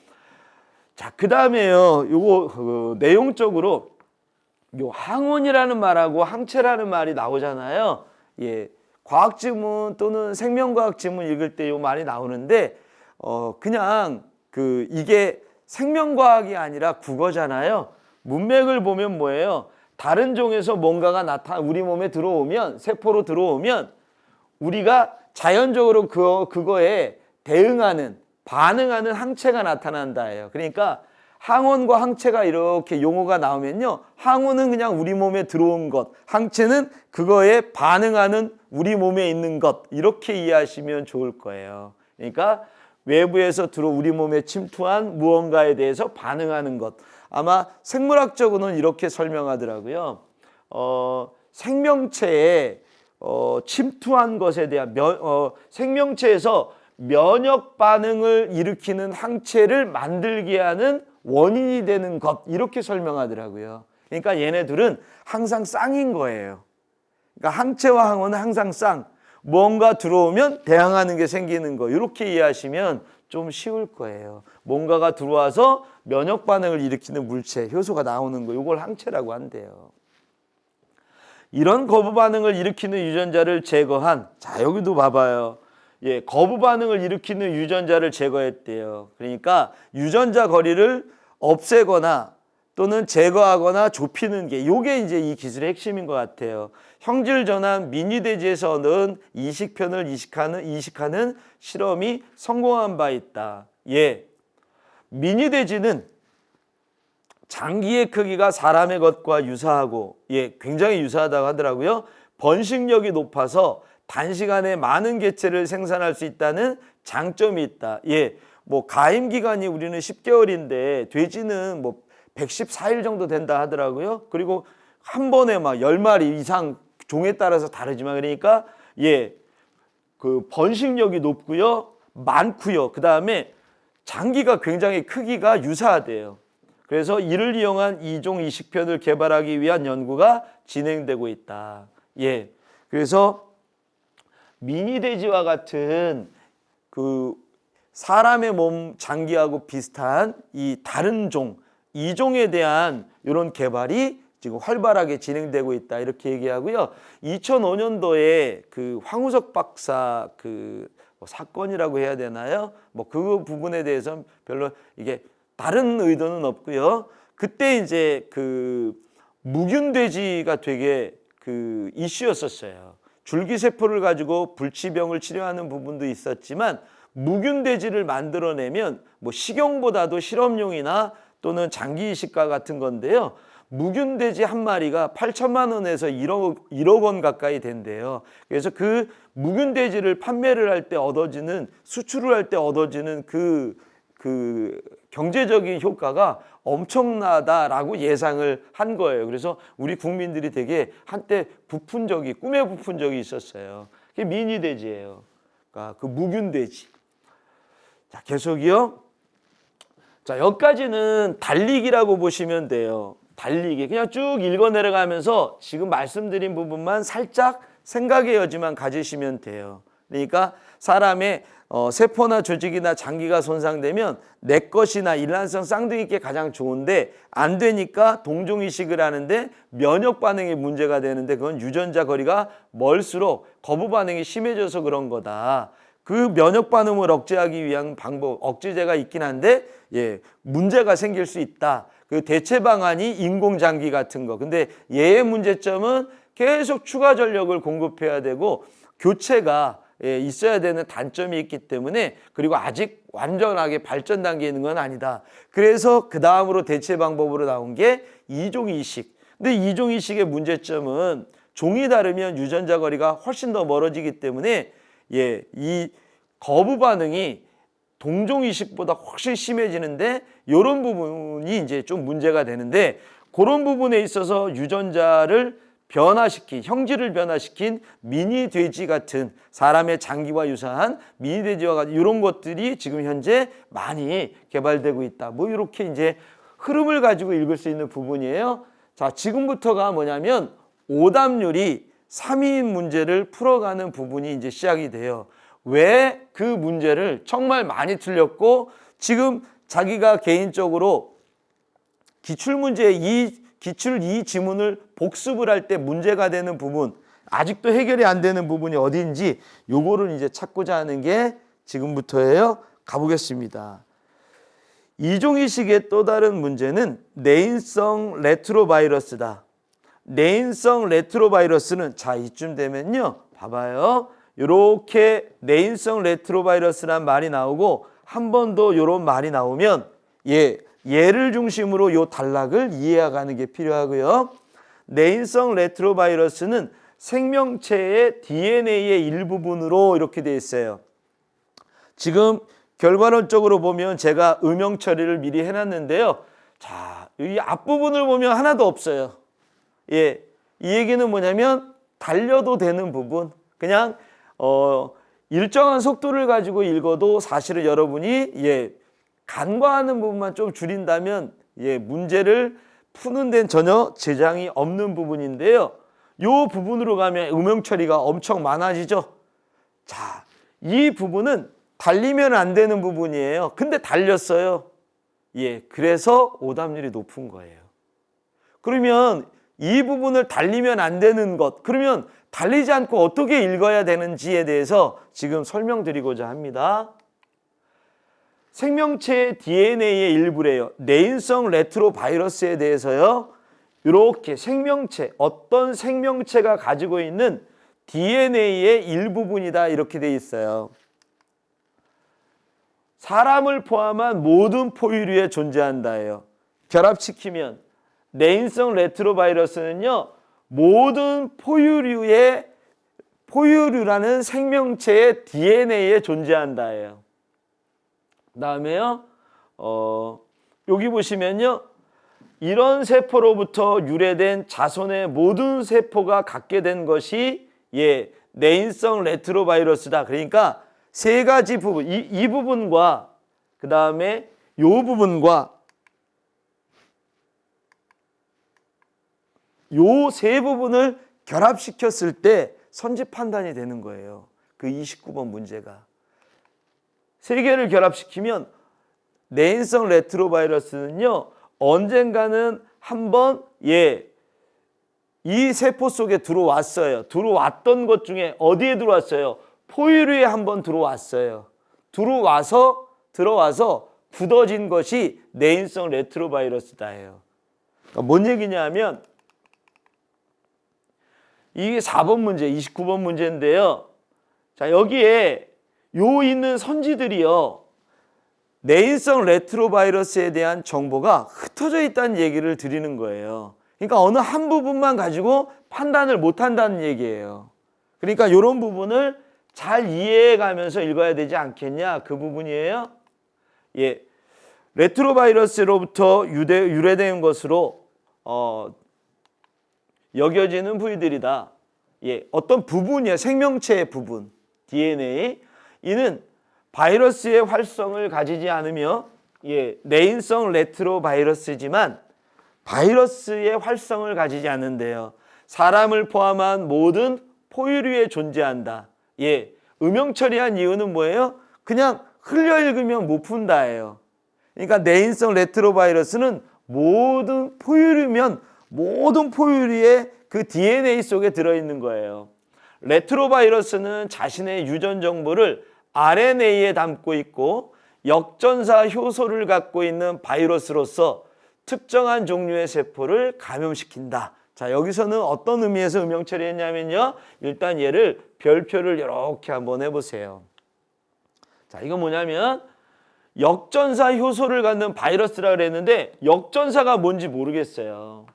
자, 그 다음에요. 요거 내용적으로 요 항원이라는 말하고 항체라는 말이 나오잖아요. 과학 지문 또는 생명과학 지문 읽을 때 요 말이 나오는데, 그냥 이게 생명과학이 아니라 국어잖아요. 문맥을 보면 뭐예요? 다른 종에서 뭔가가 우리 몸에 들어오면, 세포로 들어오면 우리가 자연적으로 그거에 대응하는, 반응하는 항체가 나타난다예요. 그러니까 항원과 항체가 이렇게 용어가 나오면요, 항원은 그냥 우리 몸에 들어온 것, 항체는 그거에 반응하는 우리 몸에 있는 것, 이렇게 이해하시면 좋을 거예요. 그러니까 외부에서 우리 몸에 침투한 무언가에 대해서 반응하는 것. 아마 생물학적으로는 이렇게 설명하더라고요. 생명체에 침투한 것에 대한 생명체에서 면역 반응을 일으키는 항체를 만들게 하는 원인이 되는 것, 이렇게 설명하더라고요. 그러니까 얘네들은 항상 쌍인 거예요. 그러니까 항체와 항원은 항상 쌍. 뭔가 들어오면 대항하는 게 생기는 거, 이렇게 이해하시면 좀 쉬울 거예요. 뭔가가 들어와서 면역 반응을 일으키는 물체, 효소가 나오는 거, 이걸 항체라고 한대요. 이런 거부 반응을 일으키는 유전자를 제거한, 자, 여기도 봐봐요. 거부 반응을 일으키는 유전자를 제거했대요. 그러니까 유전자 거리를 없애거나 또는 제거하거나 좁히는 게, 요게 이제 이 기술의 핵심인 것 같아요. 형질 전환 미니돼지에서는 이식편을 이식하는 실험이 성공한 바 있다. 미니돼지는 장기의 크기가 사람의 것과 유사하고, 굉장히 유사하다고 하더라고요. 번식력이 높아서 단시간에 많은 개체를 생산할 수 있다는 장점이 있다. 뭐 가임 기간이 우리는 10개월인데 돼지는 뭐 114일 정도 된다 하더라고요. 그리고 한 번에 막 10마리 이상, 종에 따라서 다르지만, 그러니까 그 번식력이 높고요, 많고요. 그 다음에 장기가 굉장히 크기가 유사하대요. 그래서 이를 이용한 이종 이식편을 개발하기 위한 연구가 진행되고 있다. 그래서 미니돼지와 같은 사람의 몸 장기하고 비슷한 이 다른 종, 이종에 대한 이런 개발이 지금 활발하게 진행되고 있다, 이렇게 얘기하고요. 2005년도에 황우석 박사 뭐 사건이라고 해야 되나요? 뭐 그 부분에 대해서는 별로 이게 다른 의도는 없고요. 그때 이제 무균돼지가 되게 이슈였었어요. 줄기세포를 가지고 불치병을 치료하는 부분도 있었지만, 무균돼지를 만들어내면 뭐 식용보다도 실험용이나 또는 장기 이식과 같은 건데요. 무균돼지 한 마리가 8천만 원에서 1억 원 가까이 된대요. 그래서 그 무균돼지를 판매를 할 때 얻어지는, 수출을 할 때 얻어지는 그 경제적인 효과가 엄청나다라고 예상을 한 거예요. 그래서 우리 국민들이 되게 한때 꿈에 부푼 적이 있었어요. 그게 미니돼지예요. 그러니까 그 무균돼지. 자, 계속이요. 자, 여기까지는 달리기라고 보시면 돼요. 달리기. 그냥 쭉 읽어 내려가면서 지금 말씀드린 부분만 살짝 생각의 여지만 가지시면 돼요. 그러니까 사람의 세포나 조직이나 장기가 손상되면 내 것이나 일란성 쌍둥이께 가장 좋은데 안 되니까 동종이식을 하는데 면역 반응이 문제가 되는데 그건 유전자 거리가 멀수록 거부 반응이 심해져서 그런 거다. 그 면역 반응을 억제하기 위한 방법, 억제제가 있긴 한데 문제가 생길 수 있다. 그 대체 방안이 인공장기 같은 거. 근데 얘의 문제점은 계속 추가 전력을 공급해야 되고 교체가 있어야 되는 단점이 있기 때문에 그리고 아직 완전하게 발전 단계에 있는 건 아니다. 그래서 그 다음으로 대체 방법으로 나온 게 이종이식. 근데 이종이식의 문제점은 종이 다르면 유전자 거리가 훨씬 더 멀어지기 때문에 이 거부 반응이 동종이식보다 훨씬 심해지는데 이런 부분이 이제 좀 문제가 되는데 그런 부분에 있어서 유전자를 변화시킨, 형질을 변화시킨 미니 돼지 같은 사람의 장기와 유사한 미니 돼지와 같은 이런 것들이 지금 현재 많이 개발되고 있다. 뭐 이렇게 이제 흐름을 가지고 읽을 수 있는 부분이에요. 자, 지금부터가 뭐냐면 오답률이 3위인 문제를 풀어가는 부분이 이제 시작이 돼요. 왜 그 문제를 정말 많이 틀렸고 지금 자기가 개인적으로 기출문제 기출 이 지문을 복습을 할 때 문제가 되는 부분, 아직도 해결이 안 되는 부분이 어디인지 요거를 이제 찾고자 하는 게 지금부터예요. 가보겠습니다. 이종이식의 또 다른 문제는 내인성 레트로바이러스다. 내인성 레트로바이러스는 자 이쯤 되면요. 봐봐요. 이렇게 내인성 레트로바이러스란 말이 나오고 한 번 더 이런 말이 나오면 얘를 중심으로 요 단락을 이해하는 게 필요하고요. 내인성 레트로바이러스는 생명체의 DNA의 일부분으로 이렇게 되어 있어요. 지금 결과론적으로 보면 제가 음영 처리를 미리 해놨는데요. 자, 이 앞부분을 보면 하나도 없어요. 이 얘기는 뭐냐면 달려도 되는 부분, 그냥 일정한 속도를 가지고 읽어도 사실은 여러분이 간과하는 부분만 좀 줄인다면 문제를 푸는 데는 전혀 지장이 없는 부분인데요. 이 부분으로 가면 음영 처리가 엄청 많아지죠. 자, 이 부분은 달리면 안 되는 부분이에요. 근데 달렸어요. 그래서 오답률이 높은 거예요. 그러면 이 부분을 달리면 안 되는 것, 그러면 달리지 않고 어떻게 읽어야 되는지에 대해서 지금 설명드리고자 합니다. 생명체의 DNA의 일부래요. 내인성 레트로바이러스에 대해서요. 이렇게 생명체, 어떤 생명체가 가지고 있는 DNA의 일부분이다 이렇게 돼 있어요. 사람을 포함한 모든 포유류에 존재한다예요. 결합시키면 내인성 레트로바이러스는요. 모든 포유류라는 생명체의 DNA에 존재한다예요. 그다음에요. 여기 보시면요. 이런 세포로부터 유래된 자손의 모든 세포가 갖게 된 것이 내인성 레트로바이러스다. 그러니까 세 가지 부분, 이 부분과 그다음에 이 부분과 요 세 부분을 결합시켰을 때 선지 판단이 되는 거예요. 그 29번 문제가. 세 개를 결합시키면 내인성 레트로바이러스는요. 언젠가는 한번 이 세포 속에 들어왔어요. 들어왔던 것 중에 어디에 들어왔어요? 포유류에 한번 들어왔어요. 들어와서 굳어진 것이 내인성 레트로바이러스다예요. 그러니까 뭔 얘기냐면 이게 4번 문제, 29번 문제인데요. 자, 여기에 있는 선지들이요. 내인성 레트로바이러스에 대한 정보가 흩어져 있다는 얘기를 드리는 거예요. 그러니까 어느 한 부분만 가지고 판단을 못 한다는 얘기예요. 그러니까 이런 부분을 잘 이해해 가면서 읽어야 되지 않겠냐, 그 부분이에요. 레트로바이러스로부터 유래된 것으로 여겨지는 부위들이다. 어떤 부분이야, 생명체의 부분, DNA. 이는 바이러스의 활성을 가지지 않으며 내인성 레트로바이러스지만 바이러스의 활성을 가지지 않는데요. 사람을 포함한 모든 포유류에 존재한다. 음영 처리한 이유는 뭐예요? 그냥 흘려 읽으면 못 푼다예요. 그러니까 내인성 레트로바이러스는 모든 포유류면 모든 포유류의 그 DNA 속에 들어있는 거예요. 레트로바이러스는 자신의 유전 정보를 RNA에 담고 있고 역전사 효소를 갖고 있는 바이러스로서 특정한 종류의 세포를 감염시킨다. 자, 여기서는 어떤 의미에서 음영 처리했냐면요. 일단 얘를 별표를 이렇게 한번 해보세요. 자, 이건 뭐냐면 역전사 효소를 갖는 바이러스라 그랬는데 역전사가 뭔지 모르겠어요.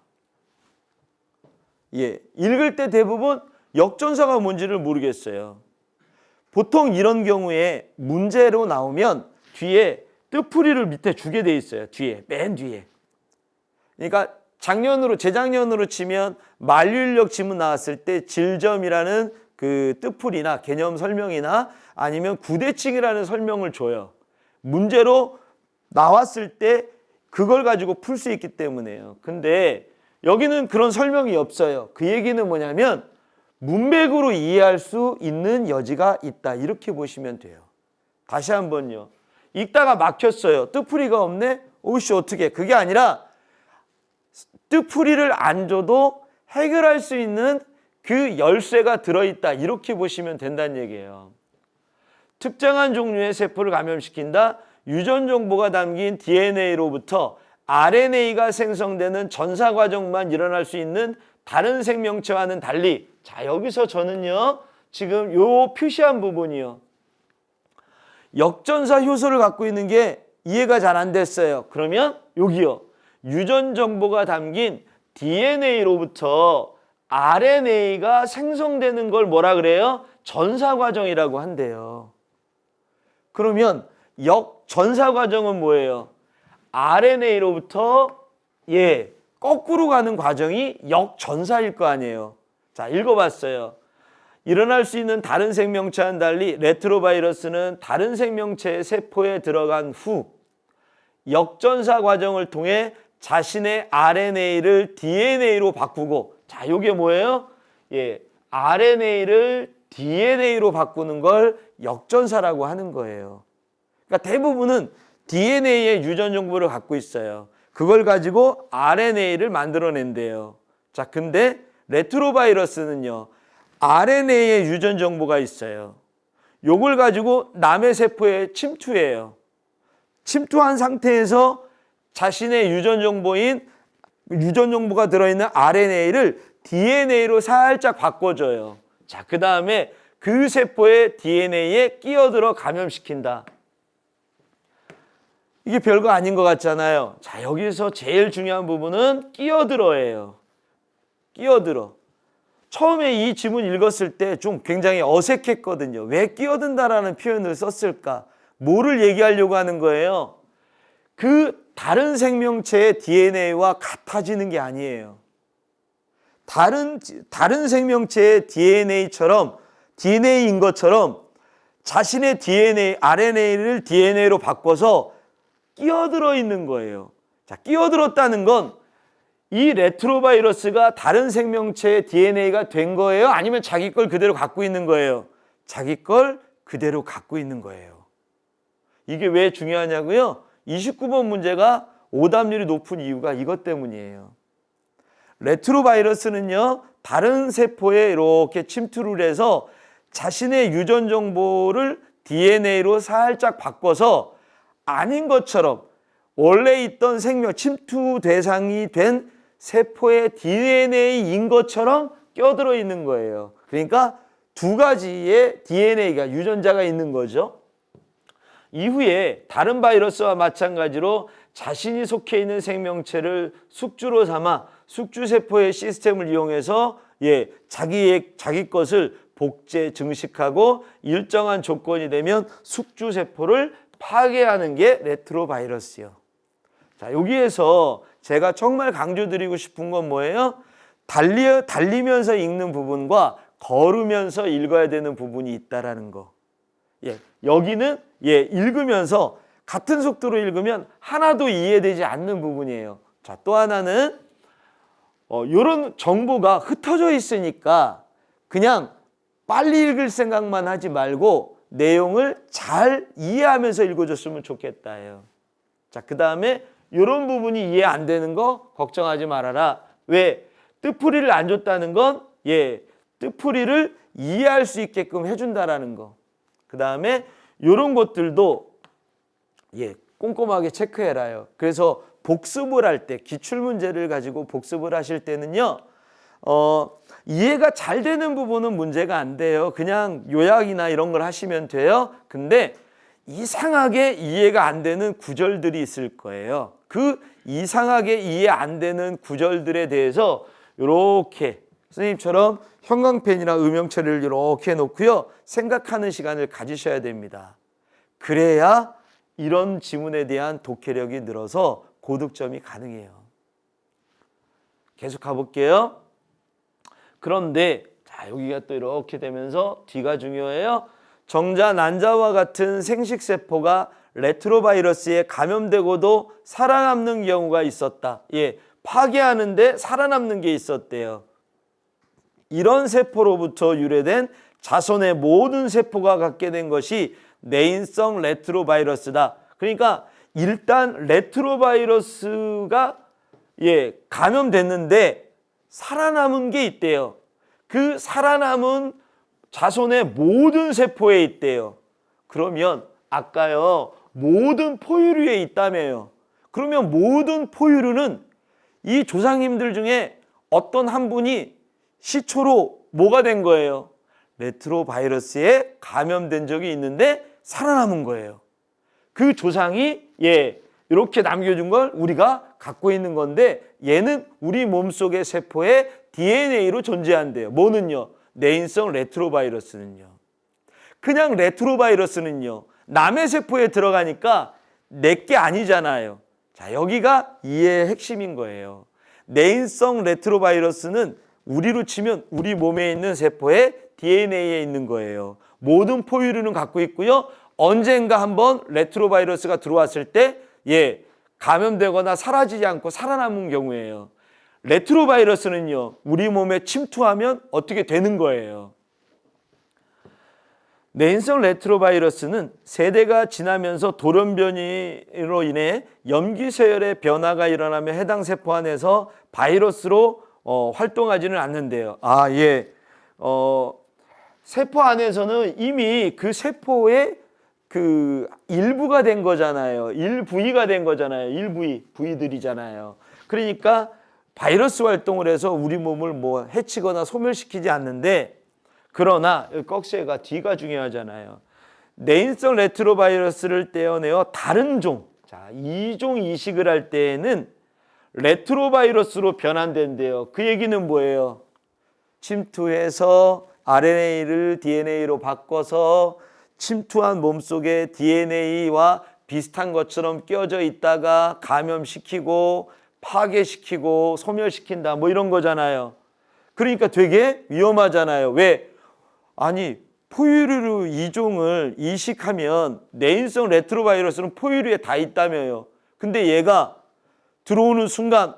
읽을 때 대부분 역전사가 뭔지를 모르겠어요. 보통 이런 경우에 문제로 나오면 뒤에 뜻풀이를 밑에 주게 돼 있어요. 뒤에, 맨 뒤에. 그러니까 재작년으로 치면 만류인력 지문 나왔을 때 질점이라는 그 뜻풀이나 개념 설명이나 아니면 구대칭이라는 설명을 줘요. 문제로 나왔을 때 그걸 가지고 풀 수 있기 때문에요. 근데 여기는 그런 설명이 없어요. 그 얘기는 뭐냐면 문맥으로 이해할 수 있는 여지가 있다. 이렇게 보시면 돼요. 다시 한번요. 읽다가 막혔어요. 뜻풀이가 없네? 오씨 어떻게? 그게 아니라 뜻풀이를 안 줘도 해결할 수 있는 그 열쇠가 들어있다. 이렇게 보시면 된다는 얘기예요. 특정한 종류의 세포를 감염시킨다. 유전 정보가 담긴 DNA로부터 RNA가 생성되는 전사 과정만 일어날 수 있는 다른 생명체와는 달리, 자, 여기서 저는요, 지금 요 표시한 부분이요. 역전사 효소를 갖고 있는 게 이해가 잘 안 됐어요. 그러면 여기요. 유전 정보가 담긴 DNA로부터 RNA가 생성되는 걸 뭐라 그래요? 전사 과정이라고 한대요. 그러면 역전사 과정은 뭐예요? RNA로부터 거꾸로 가는 과정이 역전사일 거 아니에요. 자, 읽어봤어요. 일어날 수 있는 다른 생명체와는 달리 레트로바이러스는 다른 생명체의 세포에 들어간 후 역전사 과정을 통해 자신의 RNA를 DNA로 바꾸고, 자, 이게 뭐예요? RNA를 DNA로 바꾸는 걸 역전사라고 하는 거예요. 그러니까 대부분은 DNA의 유전 정보를 갖고 있어요. 그걸 가지고 RNA를 만들어낸대요. 자, 근데 레트로바이러스는요, RNA의 유전 정보가 있어요. 요걸 가지고 남의 세포에 침투해요. 침투한 상태에서 자신의 유전 정보가 들어있는 RNA를 DNA로 살짝 바꿔줘요. 자, 그 다음에 그 세포의 DNA에 끼어들어 감염시킨다. 이게 별거 아닌 것 같잖아요. 자, 여기서 제일 중요한 부분은 끼어들어예요. 끼어들어. 처음에 이 지문 읽었을 때 좀 굉장히 어색했거든요. 왜 끼어든다라는 표현을 썼을까? 뭐를 얘기하려고 하는 거예요? 그 다른 생명체의 DNA와 같아지는 게 아니에요. 다른 생명체의 DNA인 것처럼 자신의 RNA를 DNA로 바꿔서 끼어들어 있는 거예요. 자, 끼어들었다는 건 이 레트로바이러스가 다른 생명체의 DNA가 된 거예요? 아니면 자기 걸 그대로 갖고 있는 거예요? 자기 걸 그대로 갖고 있는 거예요. 이게 왜 중요하냐고요? 29번 문제가 오답률이 높은 이유가 이것 때문이에요. 레트로바이러스는요, 다른 세포에 이렇게 침투를 해서 자신의 유전 정보를 DNA로 살짝 바꿔서 아닌 것처럼 원래 있던 침투 대상이 된 세포의 DNA인 것처럼 껴들어 있는 거예요. 그러니까 두 가지의 DNA가, 유전자가 있는 거죠. 이후에 다른 바이러스와 마찬가지로 자신이 속해 있는 생명체를 숙주로 삼아 숙주세포의 시스템을 이용해서 자기 것을 복제, 증식하고 일정한 조건이 되면 숙주세포를 파괴하는 게 레트로바이러스요. 자, 여기에서 제가 정말 강조드리고 싶은 건 뭐예요? 달리면서 읽는 부분과 걸으면서 읽어야 되는 부분이 있다라는 거. 여기는 읽으면서 같은 속도로 읽으면 하나도 이해되지 않는 부분이에요. 자, 또 하나는 이런 정보가 흩어져 있으니까 그냥 빨리 읽을 생각만 하지 말고 내용을 잘 이해하면서 읽어줬으면 좋겠다예요. 자, 그 다음에 이런 부분이 이해 안 되는 거 걱정하지 말아라. 왜? 뜻풀이를 안 줬다는 건 뜻풀이를 이해할 수 있게끔 해준다라는 거. 그 다음에 이런 것들도 꼼꼼하게 체크해라요. 그래서 복습을 할 때, 기출문제를 가지고 복습을 하실 때는요, 이해가 잘 되는 부분은 문제가 안 돼요. 그냥 요약이나 이런 걸 하시면 돼요. 근데 이상하게 이해가 안 되는 구절들이 있을 거예요. 그 이상하게 이해 안 되는 구절들에 대해서 이렇게 선생님처럼 형광펜이나 음영체를 이렇게 해놓고요, 생각하는 시간을 가지셔야 됩니다. 그래야 이런 지문에 대한 독해력이 늘어서 고득점이 가능해요. 계속 가볼게요. 그런데 자, 여기가 또 이렇게 되면서 뒤가 중요해요. 정자, 난자와 같은 생식세포가 레트로바이러스에 감염되고도 살아남는 경우가 있었다. 파괴하는데 살아남는 게 있었대요. 이런 세포로부터 유래된 자손의 모든 세포가 갖게 된 것이 내인성 레트로바이러스다. 그러니까 일단 레트로바이러스가 감염됐는데 살아남은 게 있대요. 그 살아남은 자손의 모든 세포에 있대요. 그러면 아까요, 모든 포유류에 있다며요. 그러면 모든 포유류는 이 조상님들 중에 어떤 한 분이 시초로 뭐가 된 거예요? 레트로바이러스에 감염된 적이 있는데 살아남은 거예요. 그 조상이 이렇게 남겨준 걸 우리가 갖고 있는 건데, 얘는 우리 몸속의 세포의 DNA로 존재한대요. 뭐는요? 내인성 레트로바이러스는요. 그냥 레트로바이러스는요, 남의 세포에 들어가니까 내게 아니잖아요. 자, 여기가 이해의 핵심인 거예요. 내인성 레트로바이러스는 우리로 치면 우리 몸에 있는 세포의 DNA에 있는 거예요. 모든 포유류는 갖고 있고요, 언젠가 한번 레트로바이러스가 들어왔을 때 감염되거나 사라지지 않고 살아남은 경우에요. 레트로바이러스는요, 우리 몸에 침투하면 어떻게 되는 거예요. 내인성 레트로바이러스는 세대가 지나면서 돌연변이로 인해 염기서열의 변화가 일어나며 해당 세포 안에서 바이러스로 활동하지는 않는데요. 세포 안에서는 이미 그 세포의 그 일부가 된 거잖아요. 일부위가 된 거잖아요. 부위들이잖아요. 그러니까 바이러스 활동을 해서 우리 몸을 해치거나 소멸시키지 않는데, 그러나 꺽쇠가 뒤가 중요하잖아요. 내인성 레트로바이러스를 떼어내어 다른 종, 자, 이종 이식을 할 때에는 레트로바이러스로 변환된대요. 그 얘기는 뭐예요? 침투해서 RNA를 DNA로 바꿔서 침투한 몸속에 DNA와 비슷한 것처럼 껴져 있다가 감염시키고 파괴시키고 소멸시킨다, 이런 거잖아요. 그러니까 되게 위험하잖아요. 왜? 아니, 포유류 이종을 이식하면 내인성 레트로바이러스는 포유류에 다 있다며요. 근데 얘가 들어오는 순간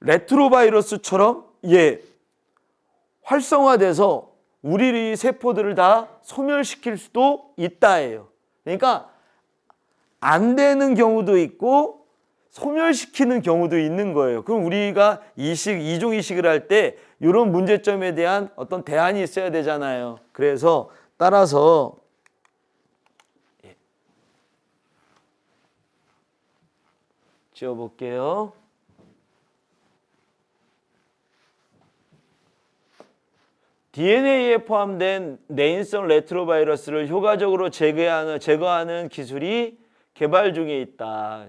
레트로바이러스처럼 활성화돼서 우리 세포들을 다 소멸시킬 수도 있다예요. 그러니까 안 되는 경우도 있고 소멸시키는 경우도 있는 거예요. 그럼 우리가 이종 이식을 할 때 이런 문제점에 대한 어떤 대안이 있어야 되잖아요. 그래서 따라서 지워볼게요. DNA에 포함된 내인성 레트로바이러스를 효과적으로 제거하는 기술이 개발 중에 있다.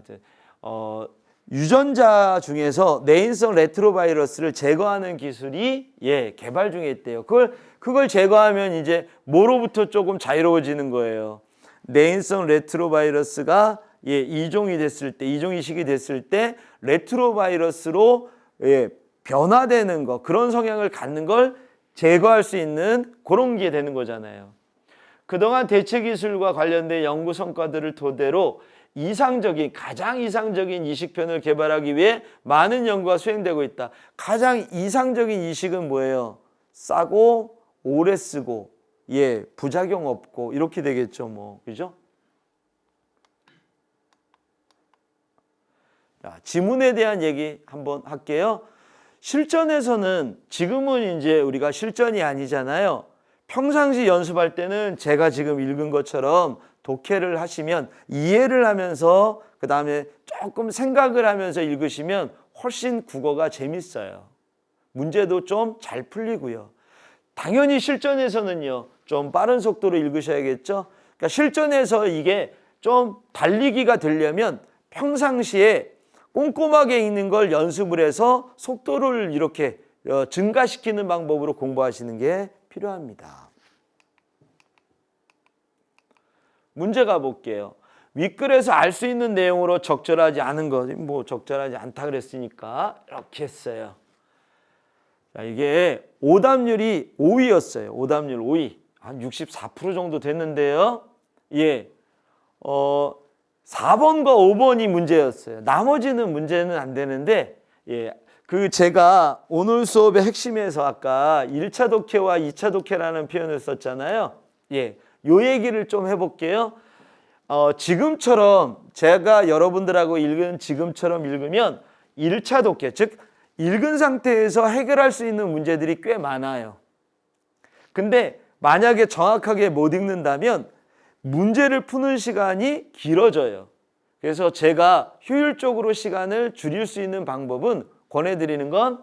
유전자 중에서 내인성 레트로바이러스를 제거하는 기술이 개발 중에 있대요. 그걸 제거하면 이제 뭐로부터 조금 자유로워지는 거예요. 내인성 레트로바이러스가 이종이 됐을 때, 이종 이식이 됐을 때 레트로바이러스로 변화되는 거, 그런 성향을 갖는 걸 제거할 수 있는 그런 게 되는 거잖아요. 그동안 대체 기술과 관련된 연구 성과들을 토대로 가장 이상적인 이식편을 개발하기 위해 많은 연구가 수행되고 있다. 가장 이상적인 이식은 뭐예요? 싸고 오래 쓰고 부작용 없고 이렇게 되겠죠, 뭐. 그죠? 자, 지문에 대한 얘기 한번 할게요. 실전에서는 지금은 이제 우리가 실전이 아니잖아요. 평상시 연습할 때는 제가 지금 읽은 것처럼 독해를 하시면 이해를 하면서 그 다음에 조금 생각을 하면서 읽으시면 훨씬 국어가 재밌어요. 문제도 좀 잘 풀리고요. 당연히 실전에서는요, 좀 빠른 속도로 읽으셔야겠죠. 그러니까 실전에서 이게 좀 달리기가 되려면 평상시에 꼼꼼하게 읽는 걸 연습을 해서 속도를 이렇게 증가시키는 방법으로 공부하시는 게 필요합니다. 문제 가볼게요. 윗글에서 알 수 있는 내용으로 적절하지 않은 것, 뭐 적절하지 않다 그랬으니까 이렇게 했어요. 자, 이게 오답률이 5위였어요. 오답률 5위. 한 64% 정도 됐는데요. 4번과 5번이 문제였어요. 나머지는 문제는 안 되는데, 제가 오늘 수업의 핵심에서 아까 1차 독해와 2차 독해라는 표현을 썼잖아요. 요 얘기를 좀 해볼게요. 지금처럼 제가 여러분들하고 읽은 지금처럼 읽으면 1차 독해, 즉 읽은 상태에서 해결할 수 있는 문제들이 꽤 많아요. 근데 만약에 정확하게 못 읽는다면 문제를 푸는 시간이 길어져요. 그래서 제가 효율적으로 시간을 줄일 수 있는 방법은 권해드리는 건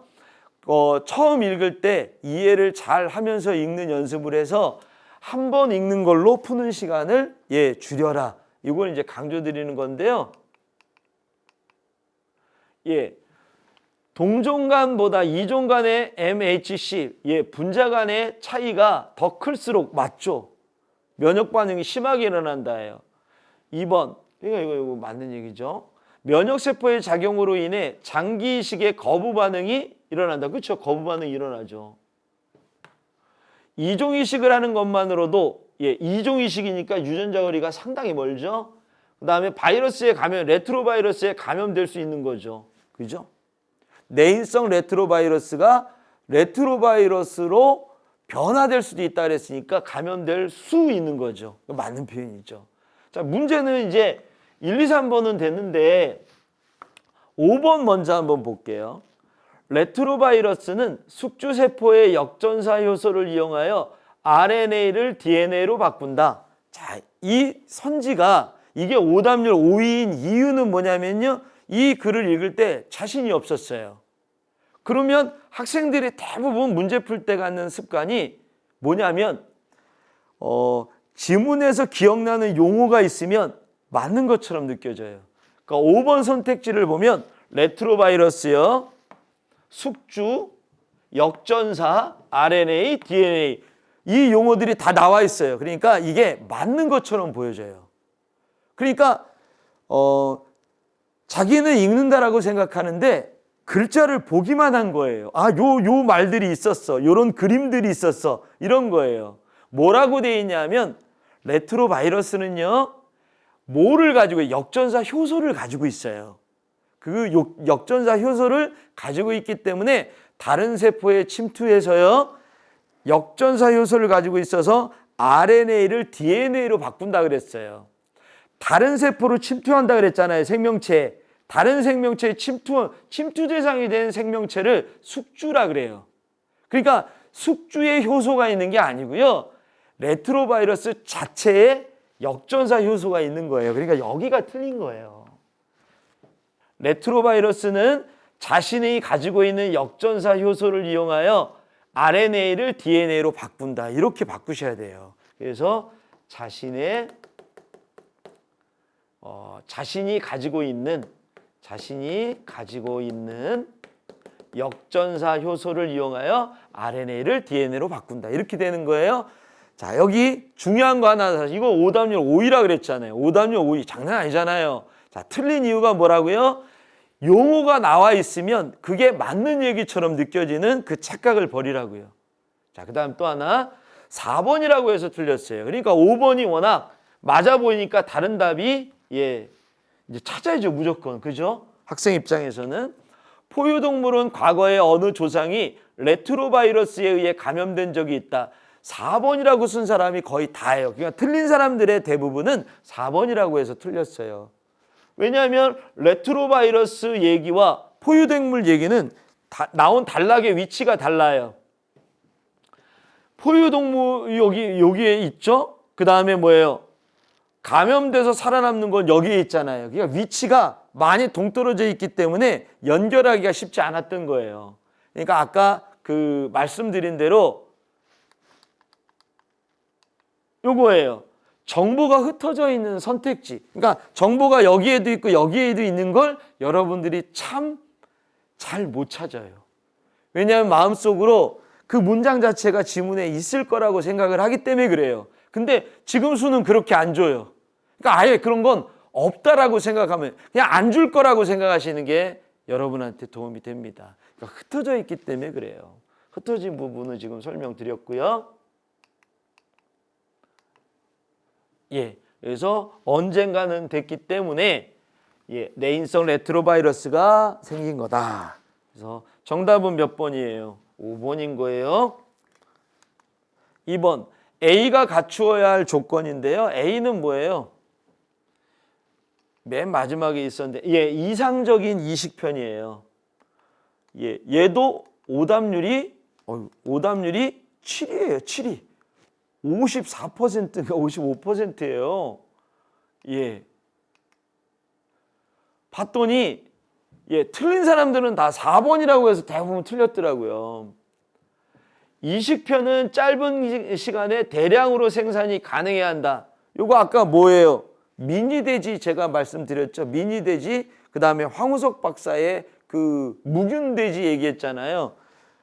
처음 읽을 때 이해를 잘 하면서 읽는 연습을 해서 한 번 읽는 걸로 푸는 시간을 줄여라. 이걸 이제 강조드리는 건데요. 동종간보다 이종간의 MHC, 분자 간의 차이가 더 클수록 맞죠. 면역 반응이 심하게 일어난다예요. 2번, 이거 맞는 얘기죠. 면역 세포의 작용으로 인해 장기 이식의 거부 반응이 일어난다. 그렇죠? 거부 반응이 일어나죠. 이종 이식을 하는 것만으로도 이종 이식이니까 유전자 거리가 상당히 멀죠. 그다음에 바이러스에 레트로바이러스에 감염될 수 있는 거죠. 그죠? 내인성 레트로바이러스가 레트로바이러스로 변화될 수도 있다 그랬으니까 감염될 수 있는 거죠. 맞는 표현이죠. 자, 문제는 이제 1, 2, 3번은 됐는데 5번 먼저 한번 볼게요. 레트로바이러스는 숙주세포의 역전사 효소를 이용하여 RNA를 DNA로 바꾼다. 자, 이 선지가 이게 오답률 5위인 이유는 뭐냐면요. 이 글을 읽을 때 자신이 없었어요. 그러면 학생들이 대부분 문제 풀 때 갖는 습관이 뭐냐면 지문에서 기억나는 용어가 있으면 맞는 것처럼 느껴져요. 그러니까 5번 선택지를 보면 레트로바이러스요, 숙주, 역전사, RNA, DNA 이 용어들이 다 나와 있어요. 그러니까 이게 맞는 것처럼 보여져요. 그러니까 자기는 읽는다라고 생각하는데 글자를 보기만 한 거예요. 요 말들이 있었어. 요런 그림들이 있었어. 이런 거예요. 뭐라고 돼 있냐면 레트로바이러스는요. 뭐를 가지고 역전사 효소를 가지고 있어요. 그 역전사 효소를 가지고 있기 때문에 다른 세포에 침투해서요. 역전사 효소를 가지고 있어서 RNA를 DNA로 바꾼다 그랬어요. 다른 세포로 침투한다 그랬잖아요. 생명체. 다른 생명체에 침투 대상이 된 생명체를 숙주라 그래요. 그러니까 숙주에 효소가 있는 게 아니고요. 레트로바이러스 자체에 역전사 효소가 있는 거예요. 그러니까 여기가 틀린 거예요. 레트로바이러스는 자신이 가지고 있는 역전사 효소를 이용하여 RNA를 DNA로 바꾼다. 이렇게 바꾸셔야 돼요. 그래서 자신이 가지고 있는 역전사 효소를 이용하여 RNA를 DNA로 바꾼다. 이렇게 되는 거예요. 자, 여기 중요한 거 하나, 이거 오답률 5위라 그랬잖아요. 오답률 5위. 장난 아니잖아요. 자, 틀린 이유가 뭐라고요? 용어가 나와 있으면 그게 맞는 얘기처럼 느껴지는 그 착각을 버리라고요. 자, 그 다음 또 하나. 4번이라고 해서 틀렸어요. 그러니까 5번이 워낙 맞아 보이니까 다른 답이 이제 찾아야죠, 무조건. 그죠? 학생 입장에서는. 포유동물은 과거에 어느 조상이 레트로바이러스에 의해 감염된 적이 있다. 4번이라고 쓴 사람이 거의 다예요. 그러니까 틀린 사람들의 대부분은 4번이라고 해서 틀렸어요. 왜냐하면 레트로바이러스 얘기와 포유동물 얘기는 나온 단락의 위치가 달라요. 포유동물 여기에 있죠? 그 다음에 뭐예요? 감염돼서 살아남는 건 여기에 있잖아요. 그러니까 위치가 많이 동떨어져 있기 때문에 연결하기가 쉽지 않았던 거예요. 그러니까 아까 그 말씀드린 대로 요거예요. 정보가 흩어져 있는 선택지. 그러니까 정보가 여기에도 있고 여기에도 있는 걸 여러분들이 참 잘 못 찾아요. 왜냐하면 마음속으로 그 문장 자체가 지문에 있을 거라고 생각을 하기 때문에 그래요. 근데 지금 수는 그렇게 안 줘요. 그러니까 아예 그런 건 없다라고 생각하면 그냥 안 줄 거라고 생각하시는 게 여러분한테 도움이 됩니다. 그러니까 흩어져 있기 때문에 그래요. 흩어진 부분은 지금 설명드렸고요. 그래서 언젠가는 됐기 때문에 내인성 레트로바이러스가 생긴 거다. 그래서 정답은 몇 번이에요? 5번인 거예요. 2번 A가 갖추어야 할 조건인데요. A는 뭐예요? 맨 마지막에 있었는데 이상적인 이식편이에요. 얘도 오답률이 7이에요. 7이 54%인가 55%예요. 봤더니 틀린 사람들은 다 4번이라고 해서 대부분 틀렸더라고요. 이식편은 짧은 시간에 대량으로 생산이 가능해야 한다. 요거 아까 뭐예요? 미니돼지 제가 말씀드렸죠. 미니돼지, 그 다음에 황우석 박사의 그 묵윤돼지 얘기했잖아요.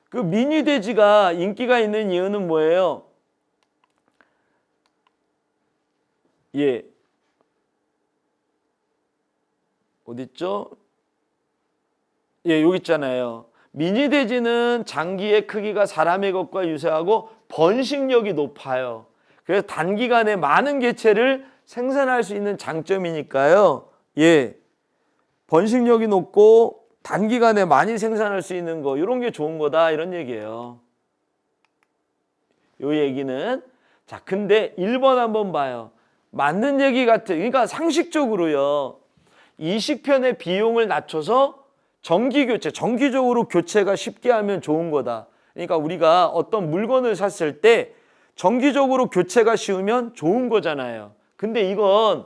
그 미니돼지가 인기가 있는 이유는 뭐예요? 어딨죠? 여기 있잖아요. 미니돼지는 장기의 크기가 사람의 것과 유사하고 번식력이 높아요. 그래서 단기간에 많은 개체를 생산할 수 있는 장점이니까요. 번식력이 높고 단기간에 많이 생산할 수 있는 거, 이런 게 좋은 거다, 이런 얘기예요. 요 얘기는. 자, 근데 1번 한번 봐요. 맞는 얘기 같아요. 그러니까 상식적으로요. 이식편의 비용을 낮춰서 정기적으로 교체가 쉽게 하면 좋은 거다. 그러니까 우리가 어떤 물건을 샀을 때 정기적으로 교체가 쉬우면 좋은 거잖아요. 근데 이건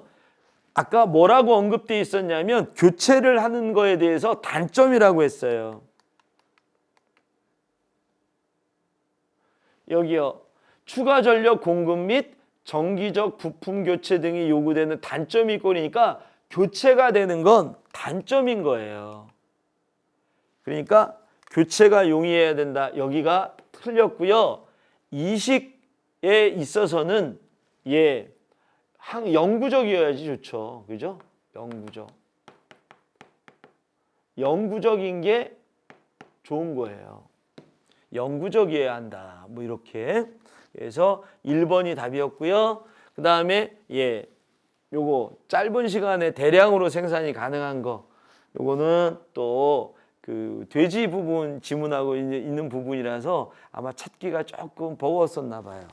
아까 뭐라고 언급되어 있었냐면 교체를 하는 거에 대해서 단점이라고 했어요. 여기요. 추가 전력 공급 및 정기적 부품 교체 등이 요구되는 단점이 꼴이니까 교체가 되는 건 단점인 거예요. 그러니까 교체가 용이해야 된다. 여기가 틀렸고요. 이식에 있어서는 영구적이어야지 좋죠. 그죠? 영구적인 게 좋은 거예요. 영구적이어야 한다. 뭐 이렇게. 그래서 1번이 답이었고요. 그 다음에 요거 짧은 시간에 대량으로 생산이 가능한 거, 요거는 또 그 돼지 부분 지문하고 있는 부분이라서 아마 찾기가 조금 버거웠었나 봐요.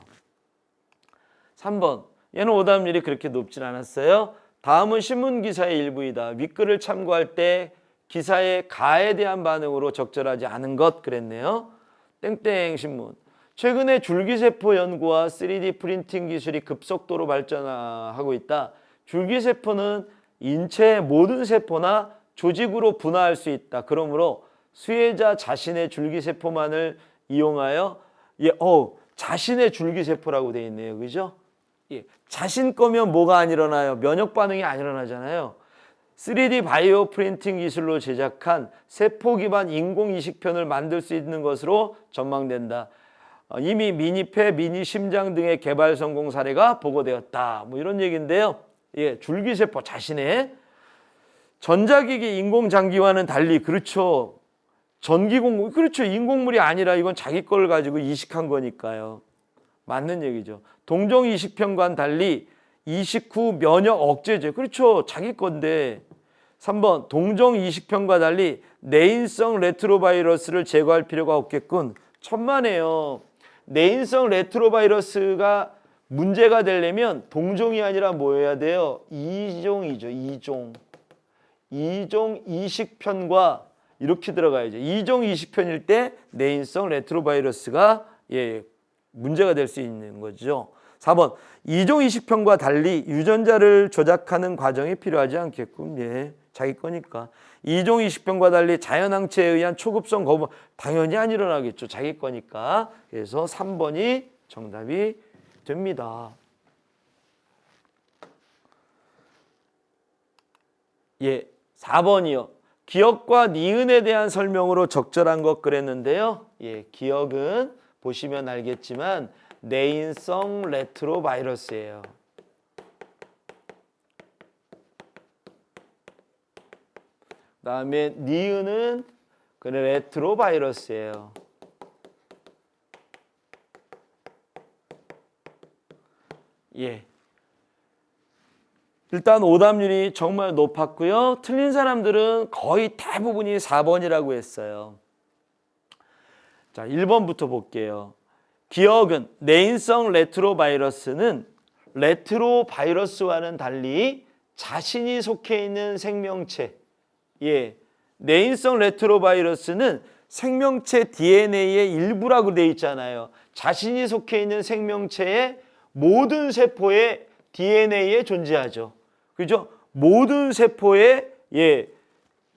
3번, 얘는 오답률이 그렇게 높진 않았어요. 다음은 신문 기사의 일부이다. 윗글을 참고할 때 기사의 가에 대한 반응으로 적절하지 않은 것 그랬네요. 땡땡 신문. 최근에 줄기세포 연구와 3D 프린팅 기술이 급속도로 발전하고 있다. 줄기세포는 인체의 모든 세포나 조직으로 분화할 수 있다. 그러므로 수혜자 자신의 줄기세포만을 이용하여 자신의 줄기세포라고 되어 있네요. 그죠? 자신 거면 뭐가 안 일어나요? 면역 반응이 안 일어나잖아요. 3D 바이오 프린팅 기술로 제작한 세포 기반 인공 이식편을 만들 수 있는 것으로 전망된다. 이미 미니폐, 미니심장 등의 개발 성공 사례가 보고되었다. 뭐 이런 얘기인데요. 줄기세포 자신의 전자기기 인공장기와는 달리, 그렇죠. 그렇죠. 인공물이 아니라 이건 자기 걸 가지고 이식한 거니까요. 맞는 얘기죠. 동종 이식편과는 달리 이식 후 면역 억제제. 그렇죠. 자기 건데. 3번 동종 이식편과 달리 내인성 레트로바이러스를 제거할 필요가 없겠군. 천만에요. 내인성 레트로바이러스가 문제가 되려면 동종이 아니라 뭐 해야 돼요? 이종이죠. 이종 이식편과 이렇게 들어가야죠. 이종 이식편일 때 내인성 레트로바이러스가 문제가 될 수 있는 거죠. 4번 이종 이식편과 달리 유전자를 조작하는 과정이 필요하지 않겠군. 자기 거니까. 이종 이식편과 달리 자연항체에 의한 초급성 거부 당연히 안 일어나겠죠. 자기 거니까. 그래서 3번이 정답이 됩니다. 4번이요. 기억과 니은에 대한 설명으로 적절한 것 그랬는데요. 기억은 보시면 알겠지만 내인성 레트로바이러스예요. 그다음에 니은은 레트로바이러스예요. 일단 오답률이 정말 높았고요. 틀린 사람들은 거의 대부분이 4번이라고 했어요. 자, 1번부터 볼게요. 기억은 내인성 레트로바이러스는 레트로바이러스와는 달리 자신이 속해 있는 생명체, 내인성 레트로바이러스는 생명체 DNA의 일부라고 되어 있잖아요. 자신이 속해 있는 생명체의 모든 세포에 DNA에 존재하죠. 그죠? 모든 세포의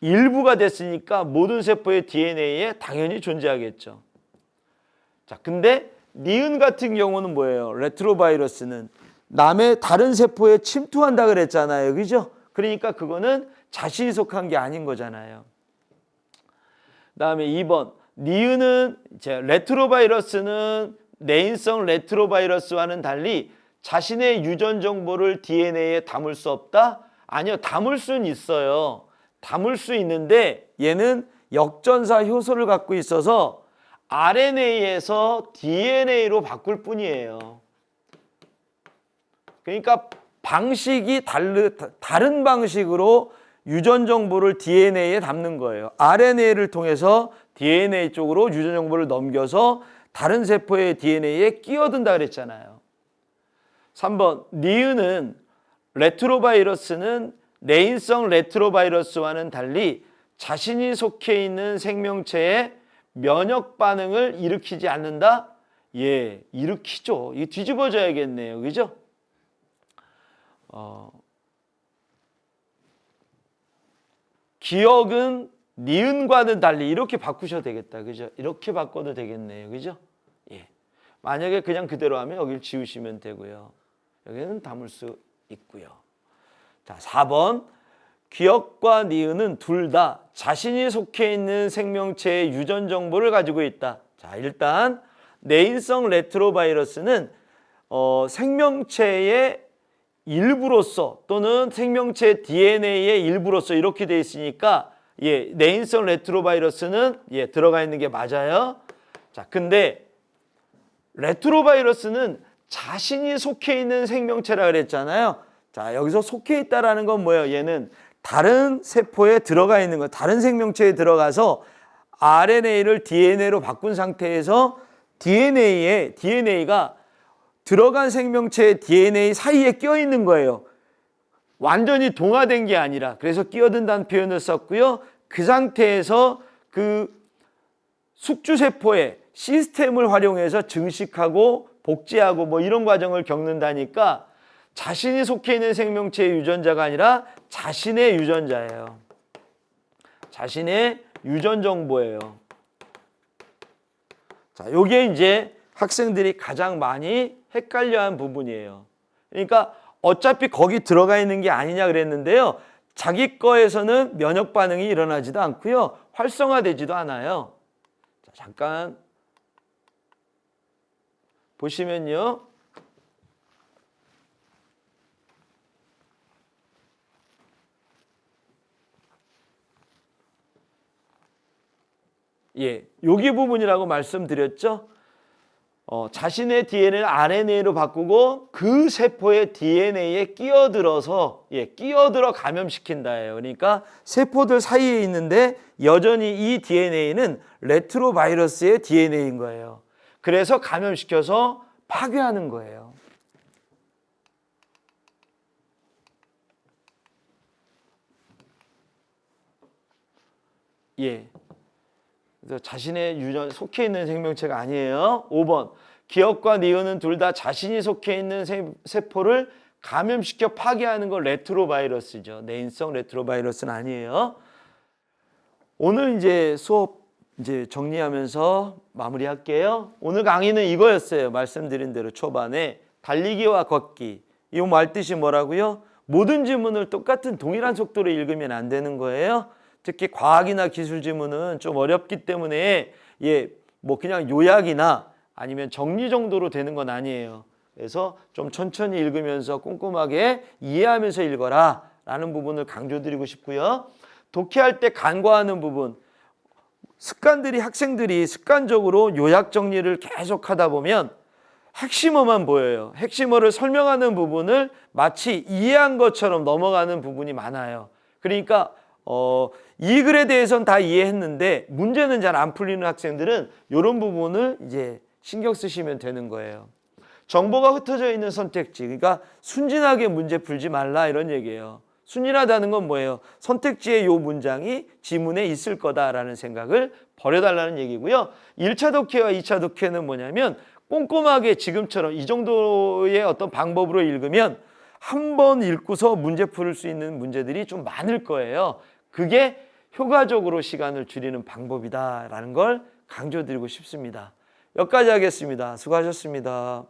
일부가 됐으니까 모든 세포의 DNA에 당연히 존재하겠죠. 자, 근데 니은 같은 경우는 뭐예요? 레트로바이러스는 남의 다른 세포에 침투한다 그랬잖아요. 그죠? 그러니까 그거는 자신이 속한 게 아닌 거잖아요. 그다음에 2번 니은은 레트로바이러스는 내인성 레트로바이러스와는 달리 자신의 유전 정보를 DNA에 담을 수 없다? 아니요. 담을 수는 있어요. 담을 수 있는데 얘는 역전사 효소를 갖고 있어서 RNA에서 DNA로 바꿀 뿐이에요. 그러니까 방식이 다른 방식으로 유전 정보를 DNA에 담는 거예요. RNA를 통해서 DNA 쪽으로 유전 정보를 넘겨서 다른 세포의 DNA에 끼어든다 그랬잖아요. 3번 니은은 레트로바이러스는 내인성 레트로바이러스와는 달리 자신이 속해 있는 생명체에 면역 반응을 일으키지 않는다? 일으키죠. 이거 뒤집어져야겠네요. 그죠? 기억은 니은과는 달리 이렇게 바꾸셔도 되겠다. 그죠? 이렇게 바꿔도 되겠네요. 그죠? 만약에 그냥 그대로 하면 여기를 지우시면 되고요. 여기는 담을 수 있고요. 자, 4번 기억과 니은은 둘 다 자신이 속해 있는 생명체의 유전 정보를 가지고 있다. 자, 일단 내인성 레트로바이러스는 생명체의 일부로서 또는 생명체 DNA의 일부로서 이렇게 돼 있으니까 내인성 레트로바이러스는 들어가 있는 게 맞아요. 자, 근데 레트로바이러스는 자신이 속해 있는 생명체라 그랬잖아요. 자, 여기서 속해 있다라는 건 뭐예요? 얘는 다른 세포에 들어가 있는 거, 다른 생명체에 들어가서 RNA를 DNA로 바꾼 상태에서 DNA가 들어간 생명체의 DNA 사이에 끼어 있는 거예요. 완전히 동화된 게 아니라. 그래서 끼어든다는 표현을 썼고요. 그 상태에서 그 숙주세포의 시스템을 활용해서 증식하고 복제하고 뭐 이런 과정을 겪는다니까 자신이 속해 있는 생명체의 유전자가 아니라 자신의 유전자예요. 자신의 유전 정보예요. 자, 요게 이제 학생들이 가장 많이 헷갈려한 부분이에요. 그러니까 어차피 거기 들어가 있는 게 아니냐 그랬는데요. 자기 거에서는 면역 반응이 일어나지도 않고요. 활성화되지도 않아요. 자, 잠깐 보시면요. 여기 부분이라고 말씀드렸죠. 자신의 DNA를 RNA로 바꾸고 그 세포의 DNA에 끼어들어서 끼어들어 감염시킨다예요. 그러니까 세포들 사이에 있는데 여전히 이 DNA는 레트로바이러스의 DNA인 거예요. 그래서 감염시켜서 파괴하는 거예요. 그래서 자신의 유전 속해 있는 생명체가 아니에요. 5번. 기억과 니은은 둘 다 자신이 속해 있는 세포를 감염시켜 파괴하는 건 레트로바이러스죠. 내인성 레트로바이러스는 아니에요. 오늘 이제 수업 정리하면서 마무리할게요. 오늘 강의는 이거였어요. 말씀드린 대로 초반에 달리기와 걷기. 이 말 뜻이 뭐라고요? 모든 지문을 똑같은 동일한 속도로 읽으면 안 되는 거예요. 특히 과학이나 기술 지문은 좀 어렵기 때문에 뭐 그냥 요약이나 아니면 정리 정도로 되는 건 아니에요. 그래서 좀 천천히 읽으면서 꼼꼼하게 이해하면서 읽어라 라는 부분을 강조드리고 싶고요. 독해할 때 간과하는 부분, 학생들이 습관적으로 요약 정리를 계속 하다 보면 핵심어만 보여요. 핵심어를 설명하는 부분을 마치 이해한 것처럼 넘어가는 부분이 많아요. 그러니까 이 글에 대해서는 다 이해했는데 문제는 잘 안 풀리는 학생들은 이런 부분을 이제 신경 쓰시면 되는 거예요. 정보가 흩어져 있는 선택지, 그러니까 순진하게 문제 풀지 말라 이런 얘기예요. 순진하다는 건 뭐예요? 선택지에 이 문장이 지문에 있을 거다라는 생각을 버려달라는 얘기고요. 1차 독해와 2차 독해는 뭐냐면 꼼꼼하게 지금처럼 이 정도의 어떤 방법으로 읽으면 한 번 읽고서 문제 풀 수 있는 문제들이 좀 많을 거예요. 그게 효과적으로 시간을 줄이는 방법이다라는 걸 강조드리고 싶습니다. 여기까지 하겠습니다. 수고하셨습니다.